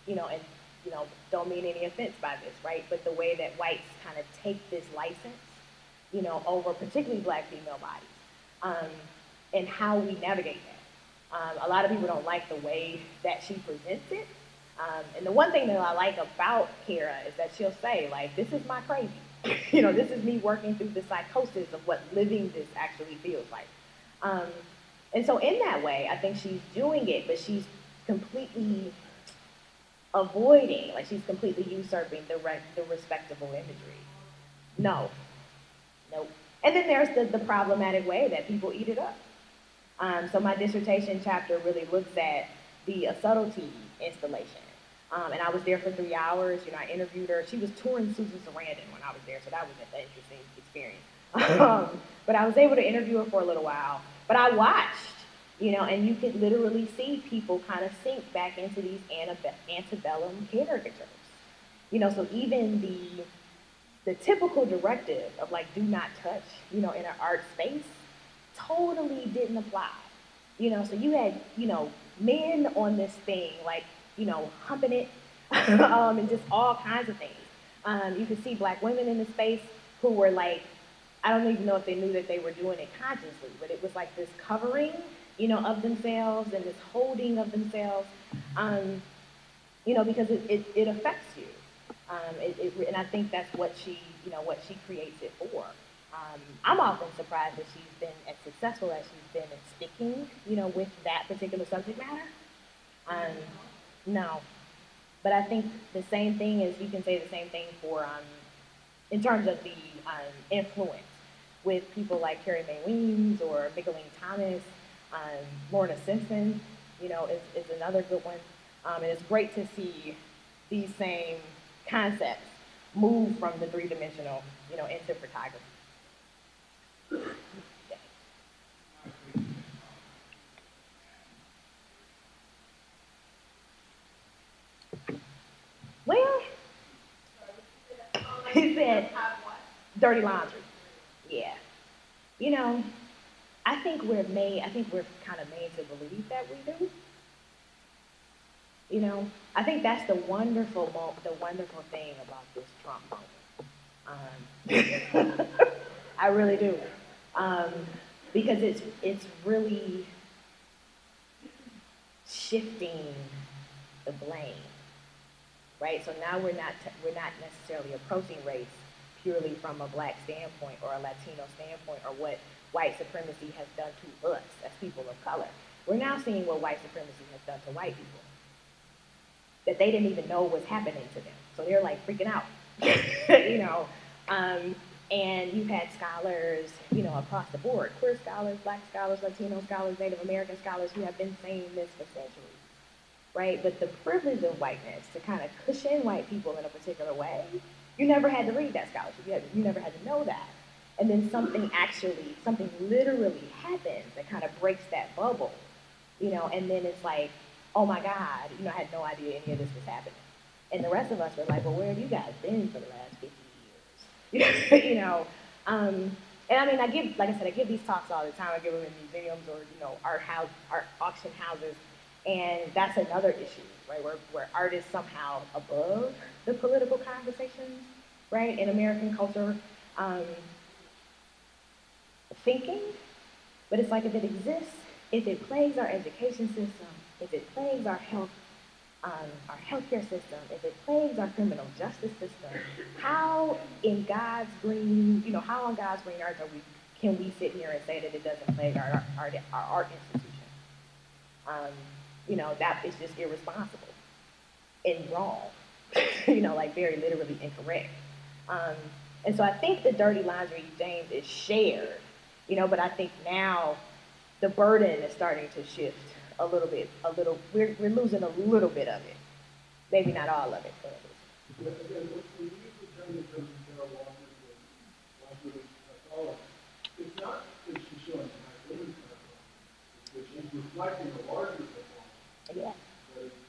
you know, and, you know, don't mean any offense by this, right? But the way that whites kind of take this license, you know, over particularly Black female bodies, and how we navigate that. A lot of people don't like the way that she presents it. And the one thing that I like about Kara is that she'll say, like, this is my crazy. You know, this is me working through the psychosis of what living this actually feels like. And so in that way, I think she's doing it, but she's completely avoiding, like she's completely usurping the respectable imagery. No, nope. And then there's the problematic way that people eat it up. So my dissertation chapter really looks at the subtlety installation. And I was there for 3 hours. You know, I interviewed her. She was touring Susan Sarandon when I was there, so that was an interesting experience. But I was able to interview her for a little while. But I watched, you know, and you could literally see people kind of sink back into these antebellum caricatures. You know, so even the typical directive of like do not touch, you know, in an art space totally didn't apply. You know, so you had, you know, men on this thing, like, you know, humping it, and just all kinds of things. You could see Black women in the space who were like, I don't even know if they knew that they were doing it consciously, but it was like this covering, you know, of themselves and this holding of themselves, you know, because it affects you. And I think that's what she, you know, what she creates it for. I'm often surprised that she's been as successful as she's been in sticking, you know, with that particular subject matter. No, but I think the same thing is, you can say the same thing for, in terms of the influence with people like Carrie Mae Weems or Mickalene Thomas, Lorna Simpson, you know, is another good one. And it's great to see these same concepts move from the three-dimensional, you know, into photography. Well, he said dirty laundry. Yeah. You know, I think we're kind of made to believe that we do. You know, I think that's the wonderful thing about this Trump moment. I really do. Because it's really shifting the blame. Right, so now we're not necessarily approaching race purely from a Black standpoint or a Latino standpoint or what white supremacy has done to us as people of color. We're now seeing what white supremacy has done to white people, that they didn't even know was happening to them. So they're like freaking out, you know. And you've had scholars, you know, across the board, queer scholars, Black scholars, Latino scholars, Native American scholars who have been saying this for centuries. Right, but the privilege of whiteness to kind of cushion white people in a particular way, you never had to read that scholarship. You never had to know that. And then something literally happens that kind of breaks that bubble, you know, and then it's like, oh my God, you know, I had no idea any of this was happening. And the rest of us were like, well, where have you guys been for the last 50 years? You know, and I mean, I give these talks all the time. I give them in museums or, you know, art auction houses. And that's another issue, right, where art is somehow above the political conversations, right, in American culture thinking. But it's like, if it exists, if it plagues our education system, if it plagues our healthcare system, if it plagues our criminal justice system, how on God's green earth can we sit here and say that it doesn't plague our art institution? You know, that is just irresponsible and wrong, you know, like very literally incorrect. And so I think the dirty laundry, James, is shared, you know, but I think now the burden is starting to shift we're losing a little bit of it. Maybe not all of it, but at least. Again, when you use the term in terms of Sarah Walker's women's psychology, it's not that she's showing black women's psychology, it's that she's reflecting a larger psychology. Yeah. But it's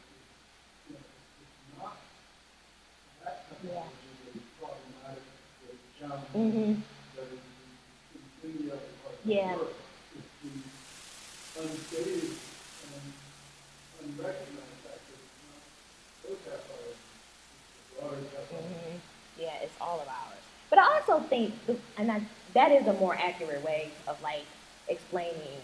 not that psychology that is problematic, that is challenging, that is insidious part of the work. It's the unstated and unrecognized fact that it's not those psychologies. Yeah, it's all of ours. But I also think, that is a more accurate way of like explaining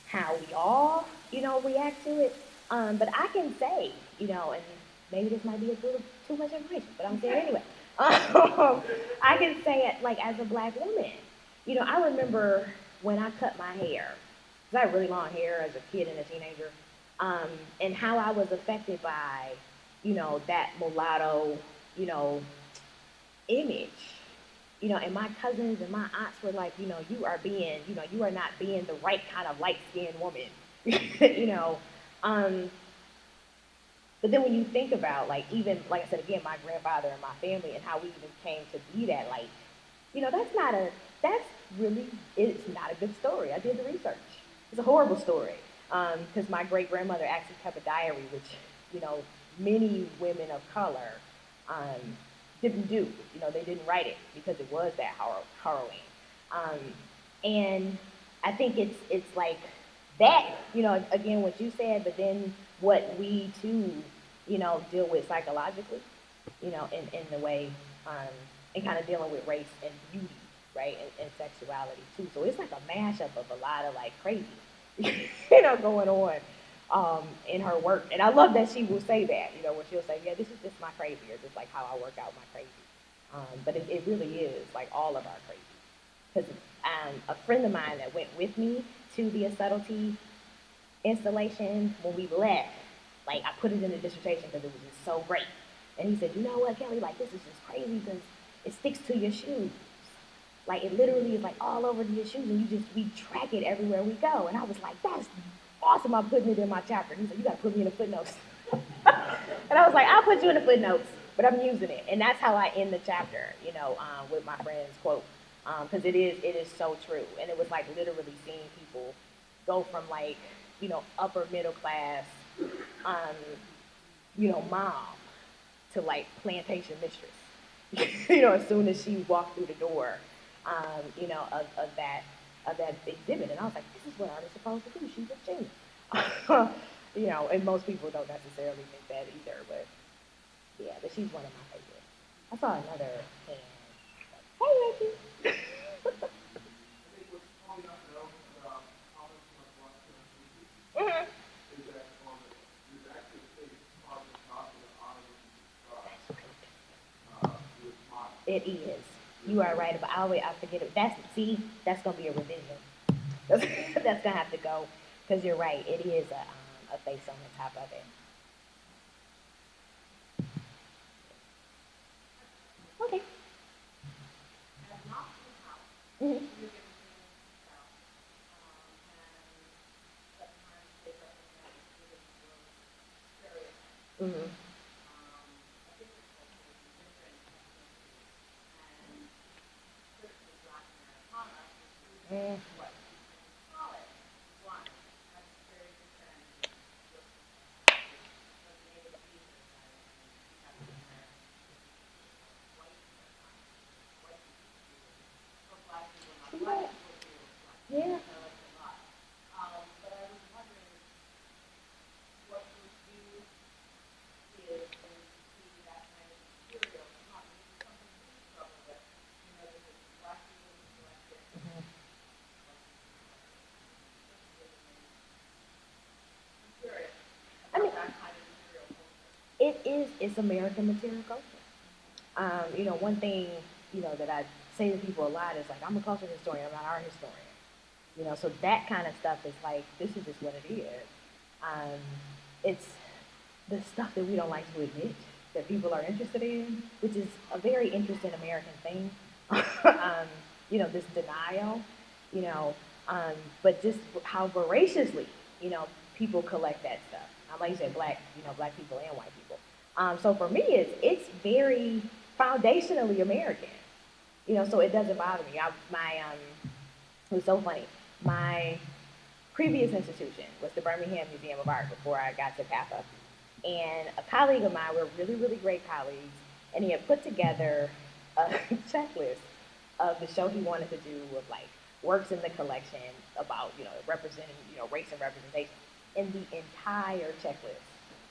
how we all, react to it. But I can say, and maybe this might be a little too much information, but I'm saying anyway. I can say it like as a black woman. I remember when I cut my hair, because I had really long hair as a kid and a teenager, and how I was affected by, that mulatto, image, and my cousins and my aunts were like, you are not being the right kind of light-skinned woman, but then when you think about, like, even, like I said, again, my grandfather and my family and how we even came to be that, like, it's not a good story. I did the research. It's a horrible story, because my great-grandmother actually kept a diary, which, many women of color, didn't do. They didn't write it because it was that harrowing. And I think it's like that, again, what you said, but then what we too, deal with psychologically, in the way, and kind of dealing with race and beauty, right, and sexuality too. So it's like a mashup of a lot of like crazy, going on. In her work, and I love that she will say that, when she'll say, yeah, this is just my crazy, or just like how I work out my crazy. But it really is like all of our crazy. Because a friend of mine that went with me to the subtlety installation, when we left, like I put it in the dissertation because it was just so great. And he said, you know what, Kelly, like this is just crazy because it sticks to your shoes. Like it literally is like all over your shoes, and we track it everywhere we go. And I was like, that's awesome, I'm putting it in my chapter. He said, you gotta put me in the footnotes. And I was like, I'll put you in the footnotes, but I'm using it. And that's how I end the chapter, with my friend's quote. Because it is so true. And it was like literally seeing people go from like, upper middle class, mom to like plantation mistress. As soon as she walked through the door, of that exhibit, and I was like, this is what art is supposed to do. She's a genius. And most people don't necessarily think that either, but yeah, but she's one of my favorites. I saw another hand. Hey, Ricky. I think what's probably not known about comics and black women is that there's actually a big comic copy of Honor with mine. It is. You are right about. I forget it. That's gonna be a revision. That's gonna have to go, because you're right. It is a face on the top of it. Okay. Mm-hmm. Mm-hmm. Mm. Yeah. It's American material culture. One thing, that I say to people a lot is like, I'm a culture historian, I'm not an art historian. So that kind of stuff is like, this is just what it is. It's the stuff that we don't like to admit that people are interested in, which is a very interesting American thing. This denial, but just how voraciously, people collect that stuff. Like you said, black people and white people. So for me, it's very foundationally American. So it doesn't bother me. It was so funny. My previous institution was the Birmingham Museum of Art before I got to PAPA. And a colleague of mine, we're really, really great colleagues, and he had put together a checklist of the show he wanted to do with like works in the collection about, representing, race and representation. And the entire checklist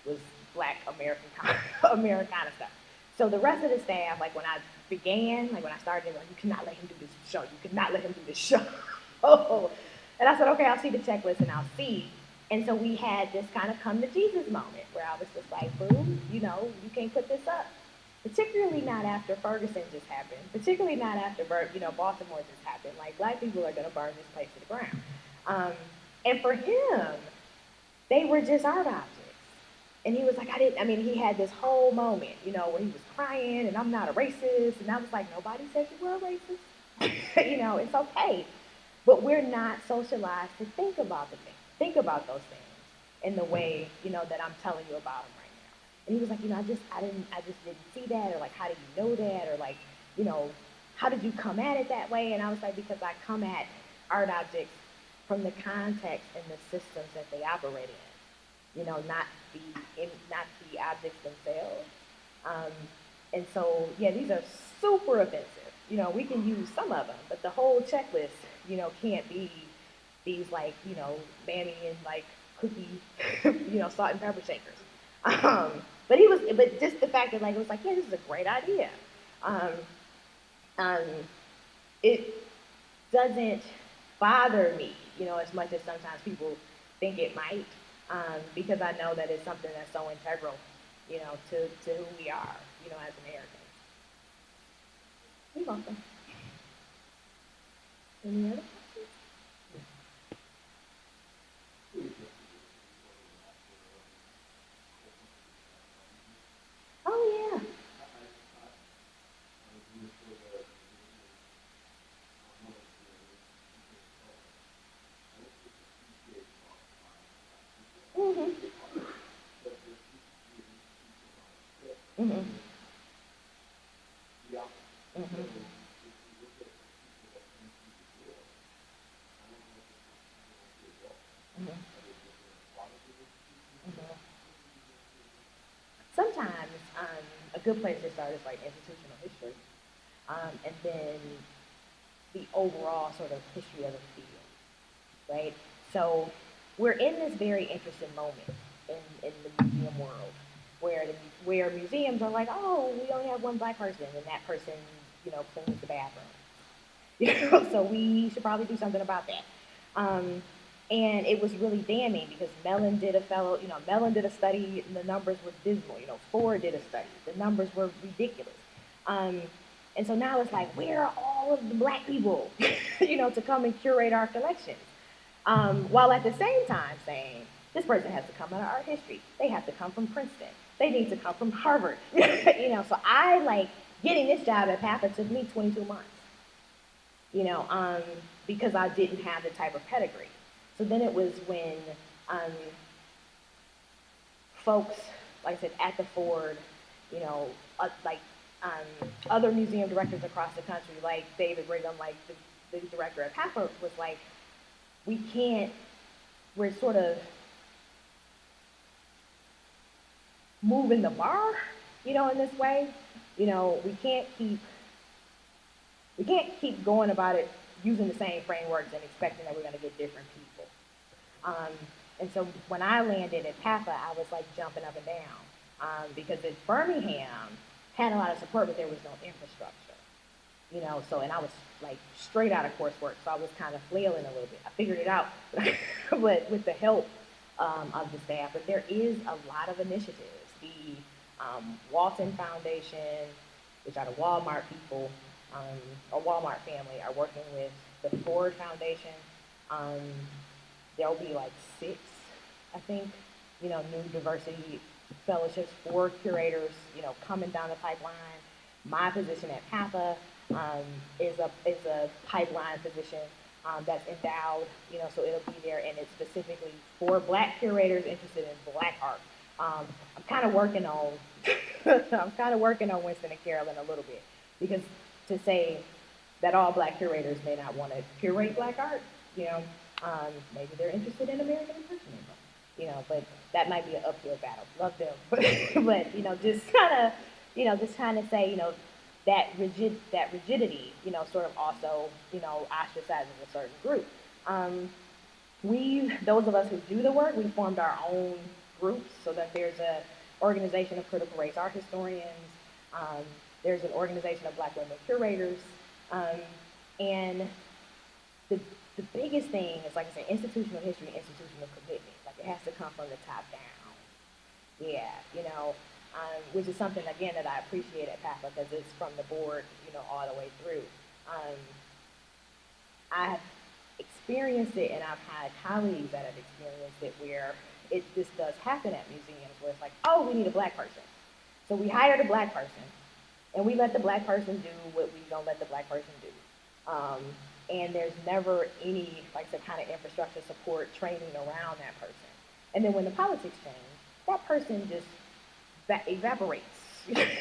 was Black Americana stuff. So the rest of the staff, like when I started, like, you cannot let him do this show. You cannot let him do this show. And I said, okay, I'll see the checklist and I'll see. And so we had this kind of come to Jesus moment where I was just like, boo, you can't put this up. Particularly not after Ferguson just happened. Particularly not after, Baltimore just happened. Like, Black people are going to burn this place to the ground. And for him, they were just art objects. And he was like, he had this whole moment, where he was crying and I'm not a racist. And I was like, nobody said you were a racist. It's okay. But we're not socialized to think about those things in the way, that I'm telling you about them right now. And he was like, I just didn't see that, or like, how did you know that? Or like, how did you come at it that way? And I was like, because I come at art objects from the context and the systems that they operate in, not the objects themselves. And so, yeah, these are super offensive. We can use some of them, but the whole checklist, can't be these like, mammy and like cookie, salt and pepper shakers. But just the fact that like, it was like, yeah, this is a great idea. It doesn't bother me, as much as sometimes people think it might, because I know that it's something that's so integral, to who we are, as Americans. You're welcome. Any other questions? Oh, yeah. Mm-hmm. Mm-hmm. Mm-hmm. Sometimes a good place to start is like institutional history, and then the overall sort of history of the field, right? So we're in this very interesting moment in the museum world where museums are like, oh, we only have one Black person, and that person, cleans the bathroom. So we should probably do something about that. And it was really damning because Mellon did a study and the numbers were dismal. Ford did a study, the numbers were ridiculous. And so now it's like, where are all of the Black people, to come and curate our collections? While at the same time saying, this person has to come out of art history. They have to come from Princeton. They need to come from Harvard. So I getting this job at PAPA took me 22 months, because I didn't have the type of pedigree. So then it was when folks, like I said, at the Ford, other museum directors across the country, like David Brigham, like the director at PAPA, was like, we're sort of moving the bar, in this way. We can't keep going about it using the same frameworks and expecting that we're going to get different people. And so when I landed at PAPA, I was like jumping up and down, because Birmingham had a lot of support, but there was no infrastructure. And I was like straight out of coursework, so I was kind of flailing a little bit. I figured it out, but with the help of the staff. But there is a lot of initiatives. The Walton Foundation, which are the Walmart people, or Walmart family, are working with the Ford Foundation. There'll be like 6, I think, new diversity fellowships for curators, coming down the pipeline. My position at PAPA is a pipeline position. that's endowed, so it'll be there, and it's specifically for Black curators interested in Black art. I'm kind of working on, I'm kind of working on Winston and Carolyn a little bit, because to say that all Black curators may not want to curate Black art, maybe they're interested in American Impressionism, but that might be an uphill battle. Love them, but just kind of say, that rigidity, sort of also, ostracizes a certain group. Those of us who do the work, we formed our own groups, so that there's an organization of critical race art historians, there's an organization of Black women curators, and the biggest thing is, like I said, institutional history, institutional commitment. Like, it has to come from the top down. Yeah, which is something, again, that I appreciate at PAFA, because it's from the board, all the way through. I've experienced it, and I've had colleagues that have experienced it, where this does happen at museums, where it's like, oh, we need a Black person. So we hired a Black person, and we let the Black person do what we don't let the Black person do. And there's never any, like I said, kind of infrastructure support training around that person. And then when the politics change, that person just evaporates,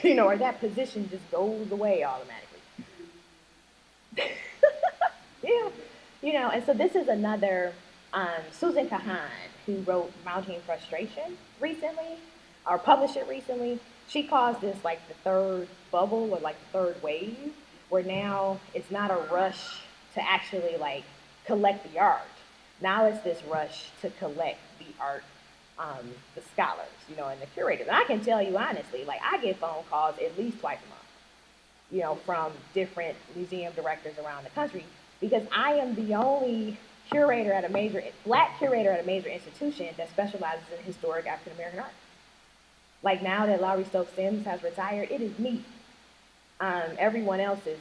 or that position just goes away automatically. Yeah, and so this is another, Susan Kahan, who wrote Mounting Frustration recently, or published it recently. She calls this like the third bubble, or like the third wave, where now it's not a rush to actually like collect the art. Now it's this rush to collect the art, the scholars, and the curators. And I can tell you honestly, like, I get phone calls at least twice a month, from different museum directors around the country, because I am the only curator at a major, Black curator at a major institution that specializes in historic African American art. Like, now that Lowry Stokes Sims has retired, it is me. Everyone else is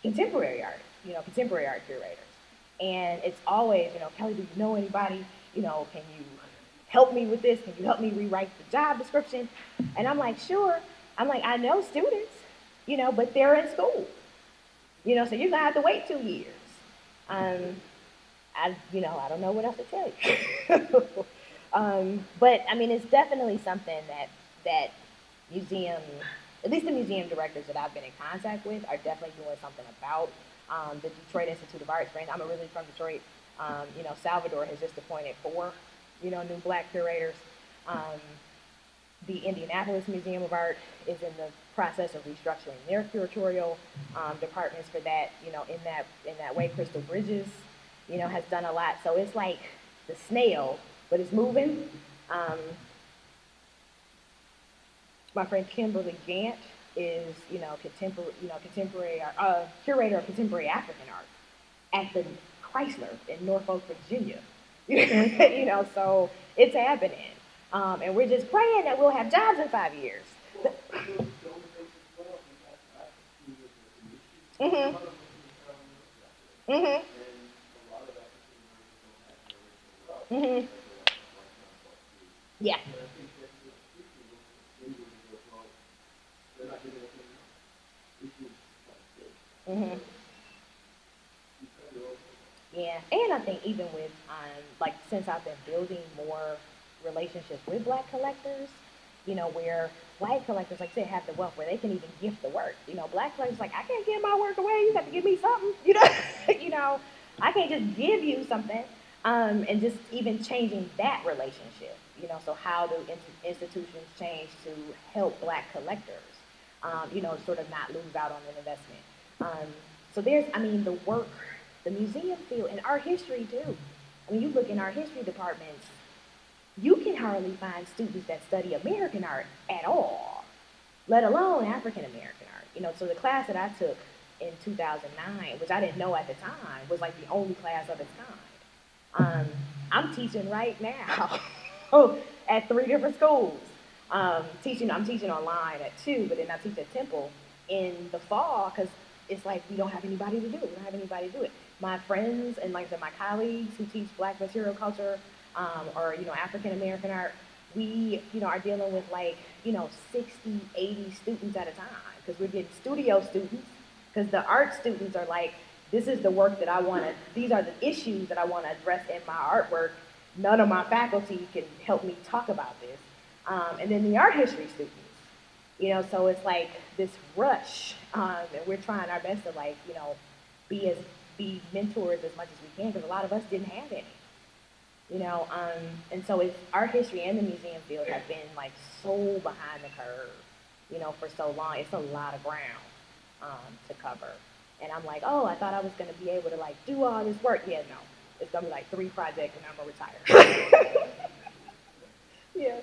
contemporary art, contemporary art curators. And it's always, Kelly, do you know anybody? Can you help me with this? Can you help me rewrite the job description? And I'm like, sure. I'm like, I know students, but they're in school. So you're gonna have to wait 2 years. I don't know what else to tell you. But I mean, it's definitely something that museum, at least the museum directors that I've been in contact with, are definitely doing something about. The Detroit Institute of Arts, I'm originally from Detroit. Salvador has just appointed 4, new Black curators. The Indianapolis Museum of Art is in the process of restructuring their curatorial departments for that. In that way, Crystal Bridges, has done a lot. So it's like the snail, but it's moving. My friend Kimberly Gant is, contemporary art, curator of contemporary African art at the Chrysler in Norfolk, Virginia. So it's happening. And we're just praying that we'll have jobs in 5 years. Mm-hmm. Mm-hmm. Mm-hmm. Yeah. Mm-hmm. Yeah, and I think even with, since I've been building more relationships with Black collectors, where white collectors, like I said, have the wealth where they can even gift the work. Black collectors, like, I can't give my work away. You have to give me something. I can't just give you something. And just even changing that relationship. So how do institutions change to help Black collectors? Sort of not lose out on an investment. So there's, the work, the museum field, and art history too. You look in our history departments, you can hardly find students that study American art at all, let alone African American art. So the class that I took in 2009, which I didn't know at the time, was like the only class of its kind. I'm teaching right now at 3 different schools. I'm teaching online at 2, but then I teach at Temple in the fall, because it's like we don't have anybody to do it. We don't have anybody to do it. My friends and, like I said, my colleagues who teach Black material culture or African American art, we are dealing with 60, 80 students at a time, because we're getting studio students, because the art students are like this is the work that I want to, these are the issues that I want to address in my artwork. None of my faculty can help me talk about this. And then the art history students, so it's like this rush, and we're trying our best to be mentors as much as we can, because a lot of us didn't have any, and so it's art history and the museum field have been like so behind the curve, for so long. It's a lot of ground to cover. And I'm like, oh, I thought I was going to be able to do all this work. Yeah, no, it's going to be 3 projects and I'm going to retire. Yeah.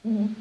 Mm-hmm.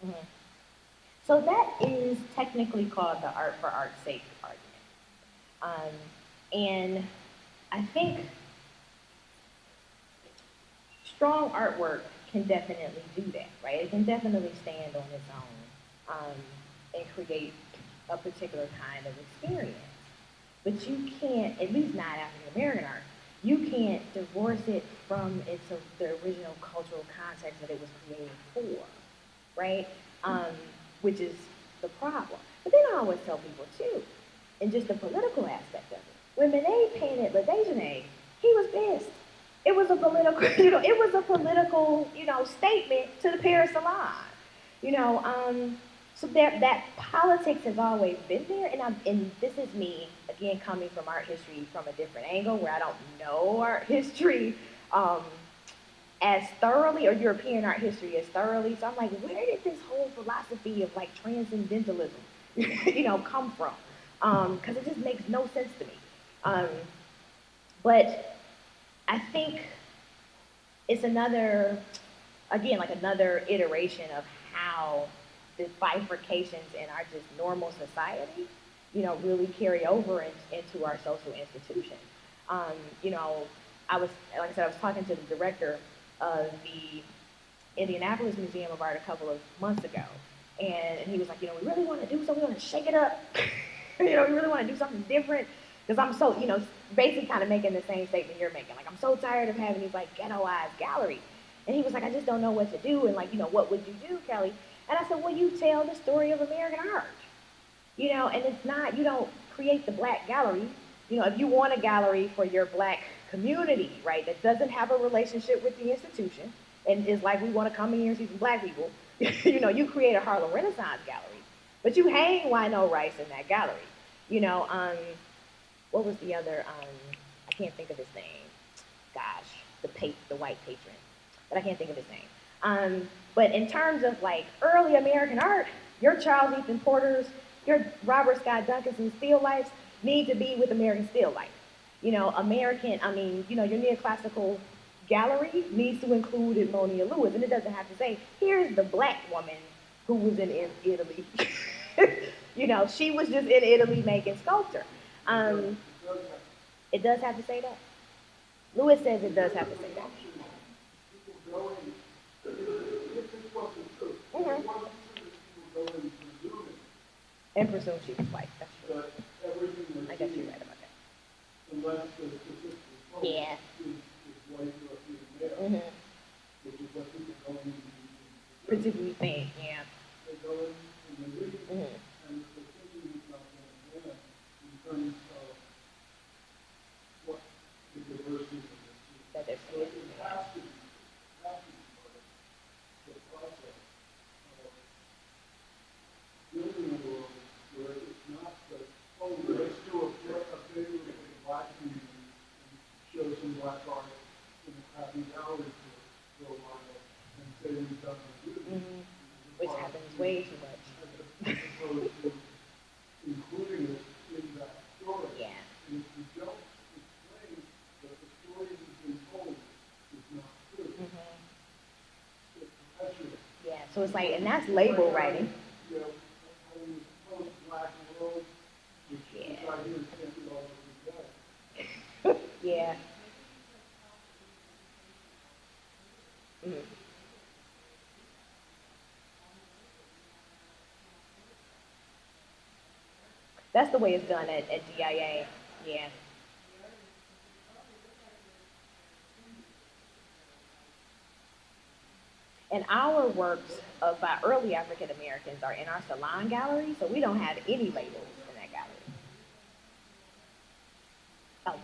Mm-hmm. So that is technically called the art for art's sake argument. And I think strong artwork can definitely do that, right? It can definitely stand on its own and create a particular kind of experience. But you can't, at least not African American art, you can't divorce it from the original cultural context that it was created for, right? Which is the problem. But then I always tell people too, and just the political aspect of it. When Monet painted La Déjeuner, he was pissed. It was a political, it was a political, statement to the Paris Salon. So that politics has always been there, and this is me again coming from art history from a different angle, where I don't know art history as thoroughly, or European art history as thoroughly. So I'm like, where did this whole philosophy of transcendentalism, come from? Because it just makes no sense to me. But I think it's another iteration of how the bifurcations in our just normal society, really carry over into our social institutions. I was talking to the director of the Indianapolis Museum of Art a couple of months ago, and he was like, we really want to do something, we want to shake it up, we really want to do something different, because I'm so, basically kind of making the same statement you're making, I'm so tired of having these ghettoized galleries. And he was like, I just don't know what to do, and what would you do, Kelly? And I said, well, you tell the story of American art, and it's not, you don't create the black gallery. If you want a gallery for your black community, right, that doesn't have a relationship with the institution, and is we want to come in here and see some black people, you create a Harlem Renaissance gallery, but you hang Wino Rice in that gallery. What was the other, I can't think of his name. Gosh, the white patron, but I can't think of his name. But in terms of early American art, your Charles Ethan Porters, your Robert Scott Duncanson still lifes need to be with American still life. Your neoclassical gallery needs to include Edmonia Lewis, and it doesn't have to say, here's the black woman who was in Italy. She was just in Italy making sculpture. It does have to say that. Lewis says it does have to say that. Mm-hmm. And presume she was white. That's true. I guess you're right about that. Unless the specific yeah. is white European male, Mm-hmm. which is what people go into. Particularly think, yeah. They go in and they read, Mm-hmm. and the So it's like, and that's label writing. You know, having this post-black world, which I hear can't be all over the day. Yeah. Mhm. That's the way it's done at DIA. Yeah. And our works of by early African Americans are in our salon gallery, so we don't have any labels in that gallery. Oh.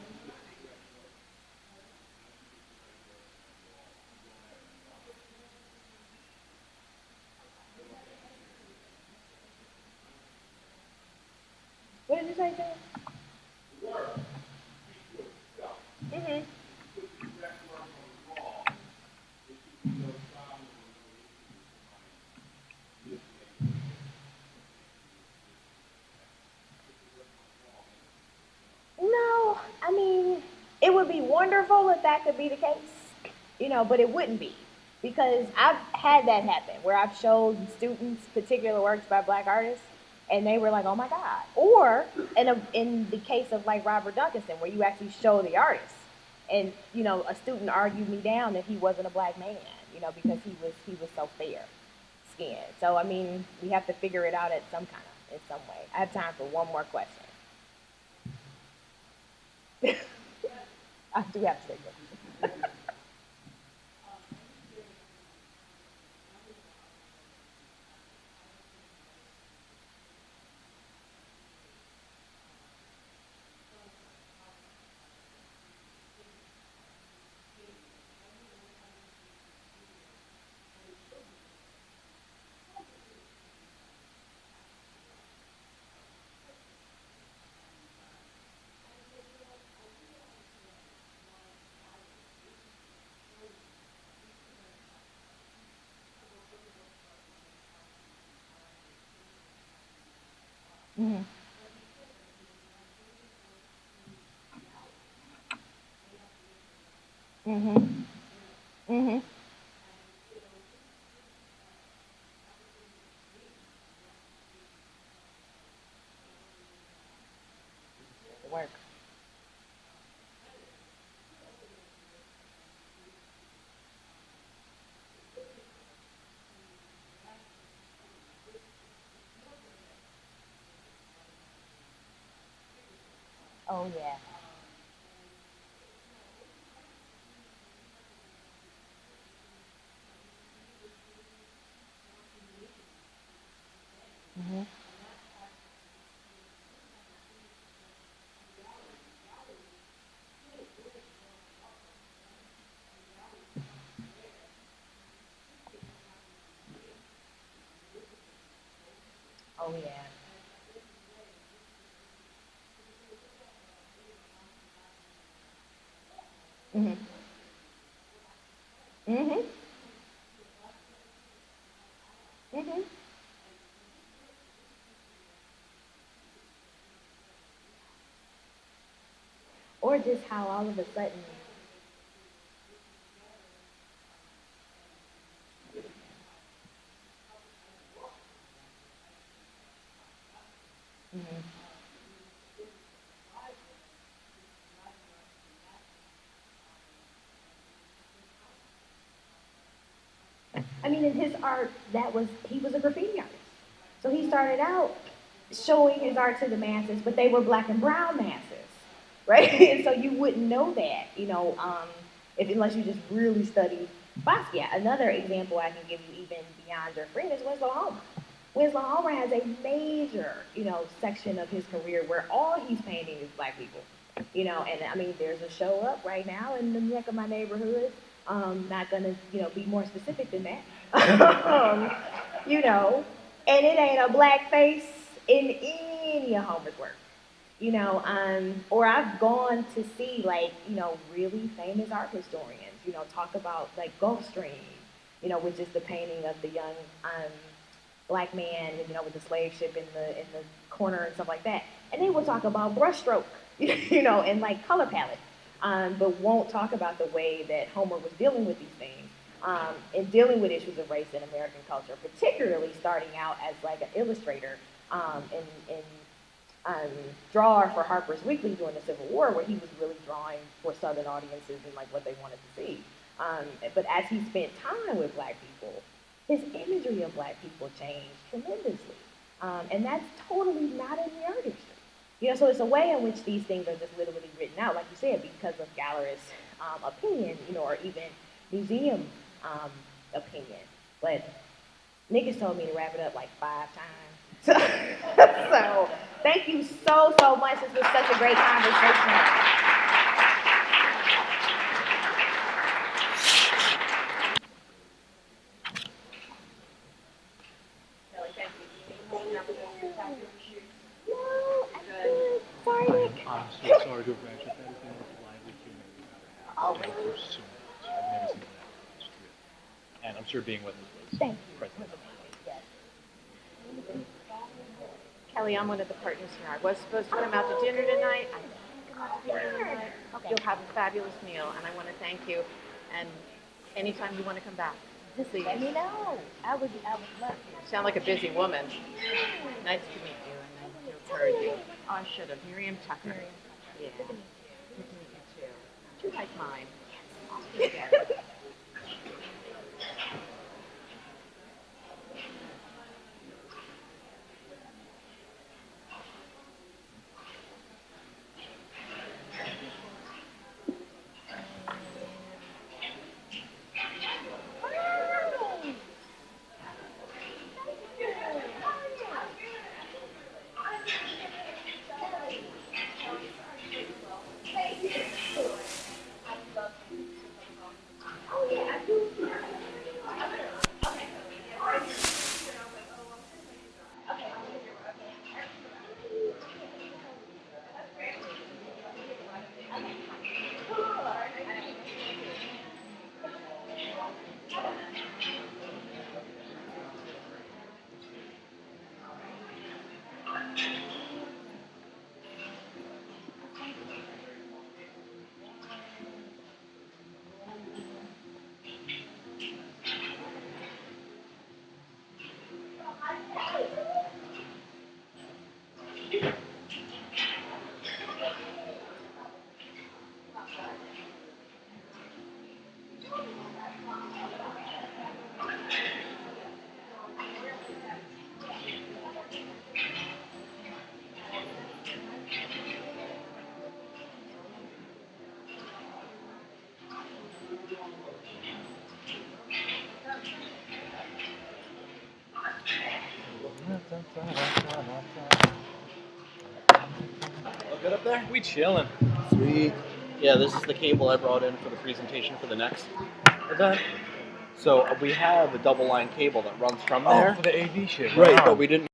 What did you say, Sam? Mm-hmm. No, I mean, it would be wonderful if that could be the case, but it wouldn't be because I've had that happen where I've showed students particular works by black artists and they were like, oh my God. Or in the case of like Robert Duncanson, where you actually show the artist and, a student argued me down that he wasn't a black man, because he was so fair skinned. So, I mean, we have to figure it out in some way. I have time for one more question. I do have to say that. Mm-hmm. Mm-hmm. Mm-hmm. Work. Oh yeah. Mm-hmm. Oh yeah. Mm-hmm. Mm-hmm. Mm-hmm. Or just how all of a sudden. Mm-hmm. I mean, in his art, he was a graffiti artist. So he started out showing his art to the masses, but they were black and brown masses, right? And so you wouldn't know that, if unless you just really study Basquiat. Another example I can give you, even beyond your friend, is Winslow Homer. Winslow Homer has a major, section of his career where all he's painting is black people, and I mean, there's a show up right now in the neck of my neighborhood. Not gonna, be more specific than that. um, you know, and it ain't a black face in any of Homer's work. Or I've gone to see like, really famous art historians, talk about like Gulfstream, which is the painting of the young black man, with the slave ship in the corner and stuff like that. And they will talk about brushstroke, and like color palette, but won't talk about the way that Homer was dealing with these things. in dealing with issues of race in American culture, particularly starting out as like an illustrator and drawer for Harper's Weekly during the Civil War, where he was really drawing for Southern audiences and like what they wanted to see. But as he spent time with Black people, his imagery of Black people changed tremendously. And that's totally not in the art history. You know, so it's a way in which these things are just literally written out, like you said, because of gallerist opinion, you know, or even museum opinion. But niggas told me to wrap it up like 5 times. So thank you so much. This was such a great conversation. I'm so sorry to have branched out. That is the most lively Q&A we've ever had. Oh, Thank you so much. I've never seen that. And I'm sure being with us was Thank you. present. Yes. Kelly, I'm one of the partners here. I was supposed to come out to dinner tonight. I didn't come out to dinner tonight. Okay. You'll have a fabulous meal, and I want to thank you. And anytime you want to come back, Just please. let me know. I would love to. You sound like a busy woman. Nice to meet you, and nice to have heard you. Oh, I should have. Miriam Tucker. Yeah. Good to meet you too. You like mine. I'll see you again. All good up there? We chilling. Sweet. Yeah, this is the cable I brought in for the presentation for the next event. So we have a double line cable that runs from there. Oh, for the AV shit. Right, Wow. but we didn't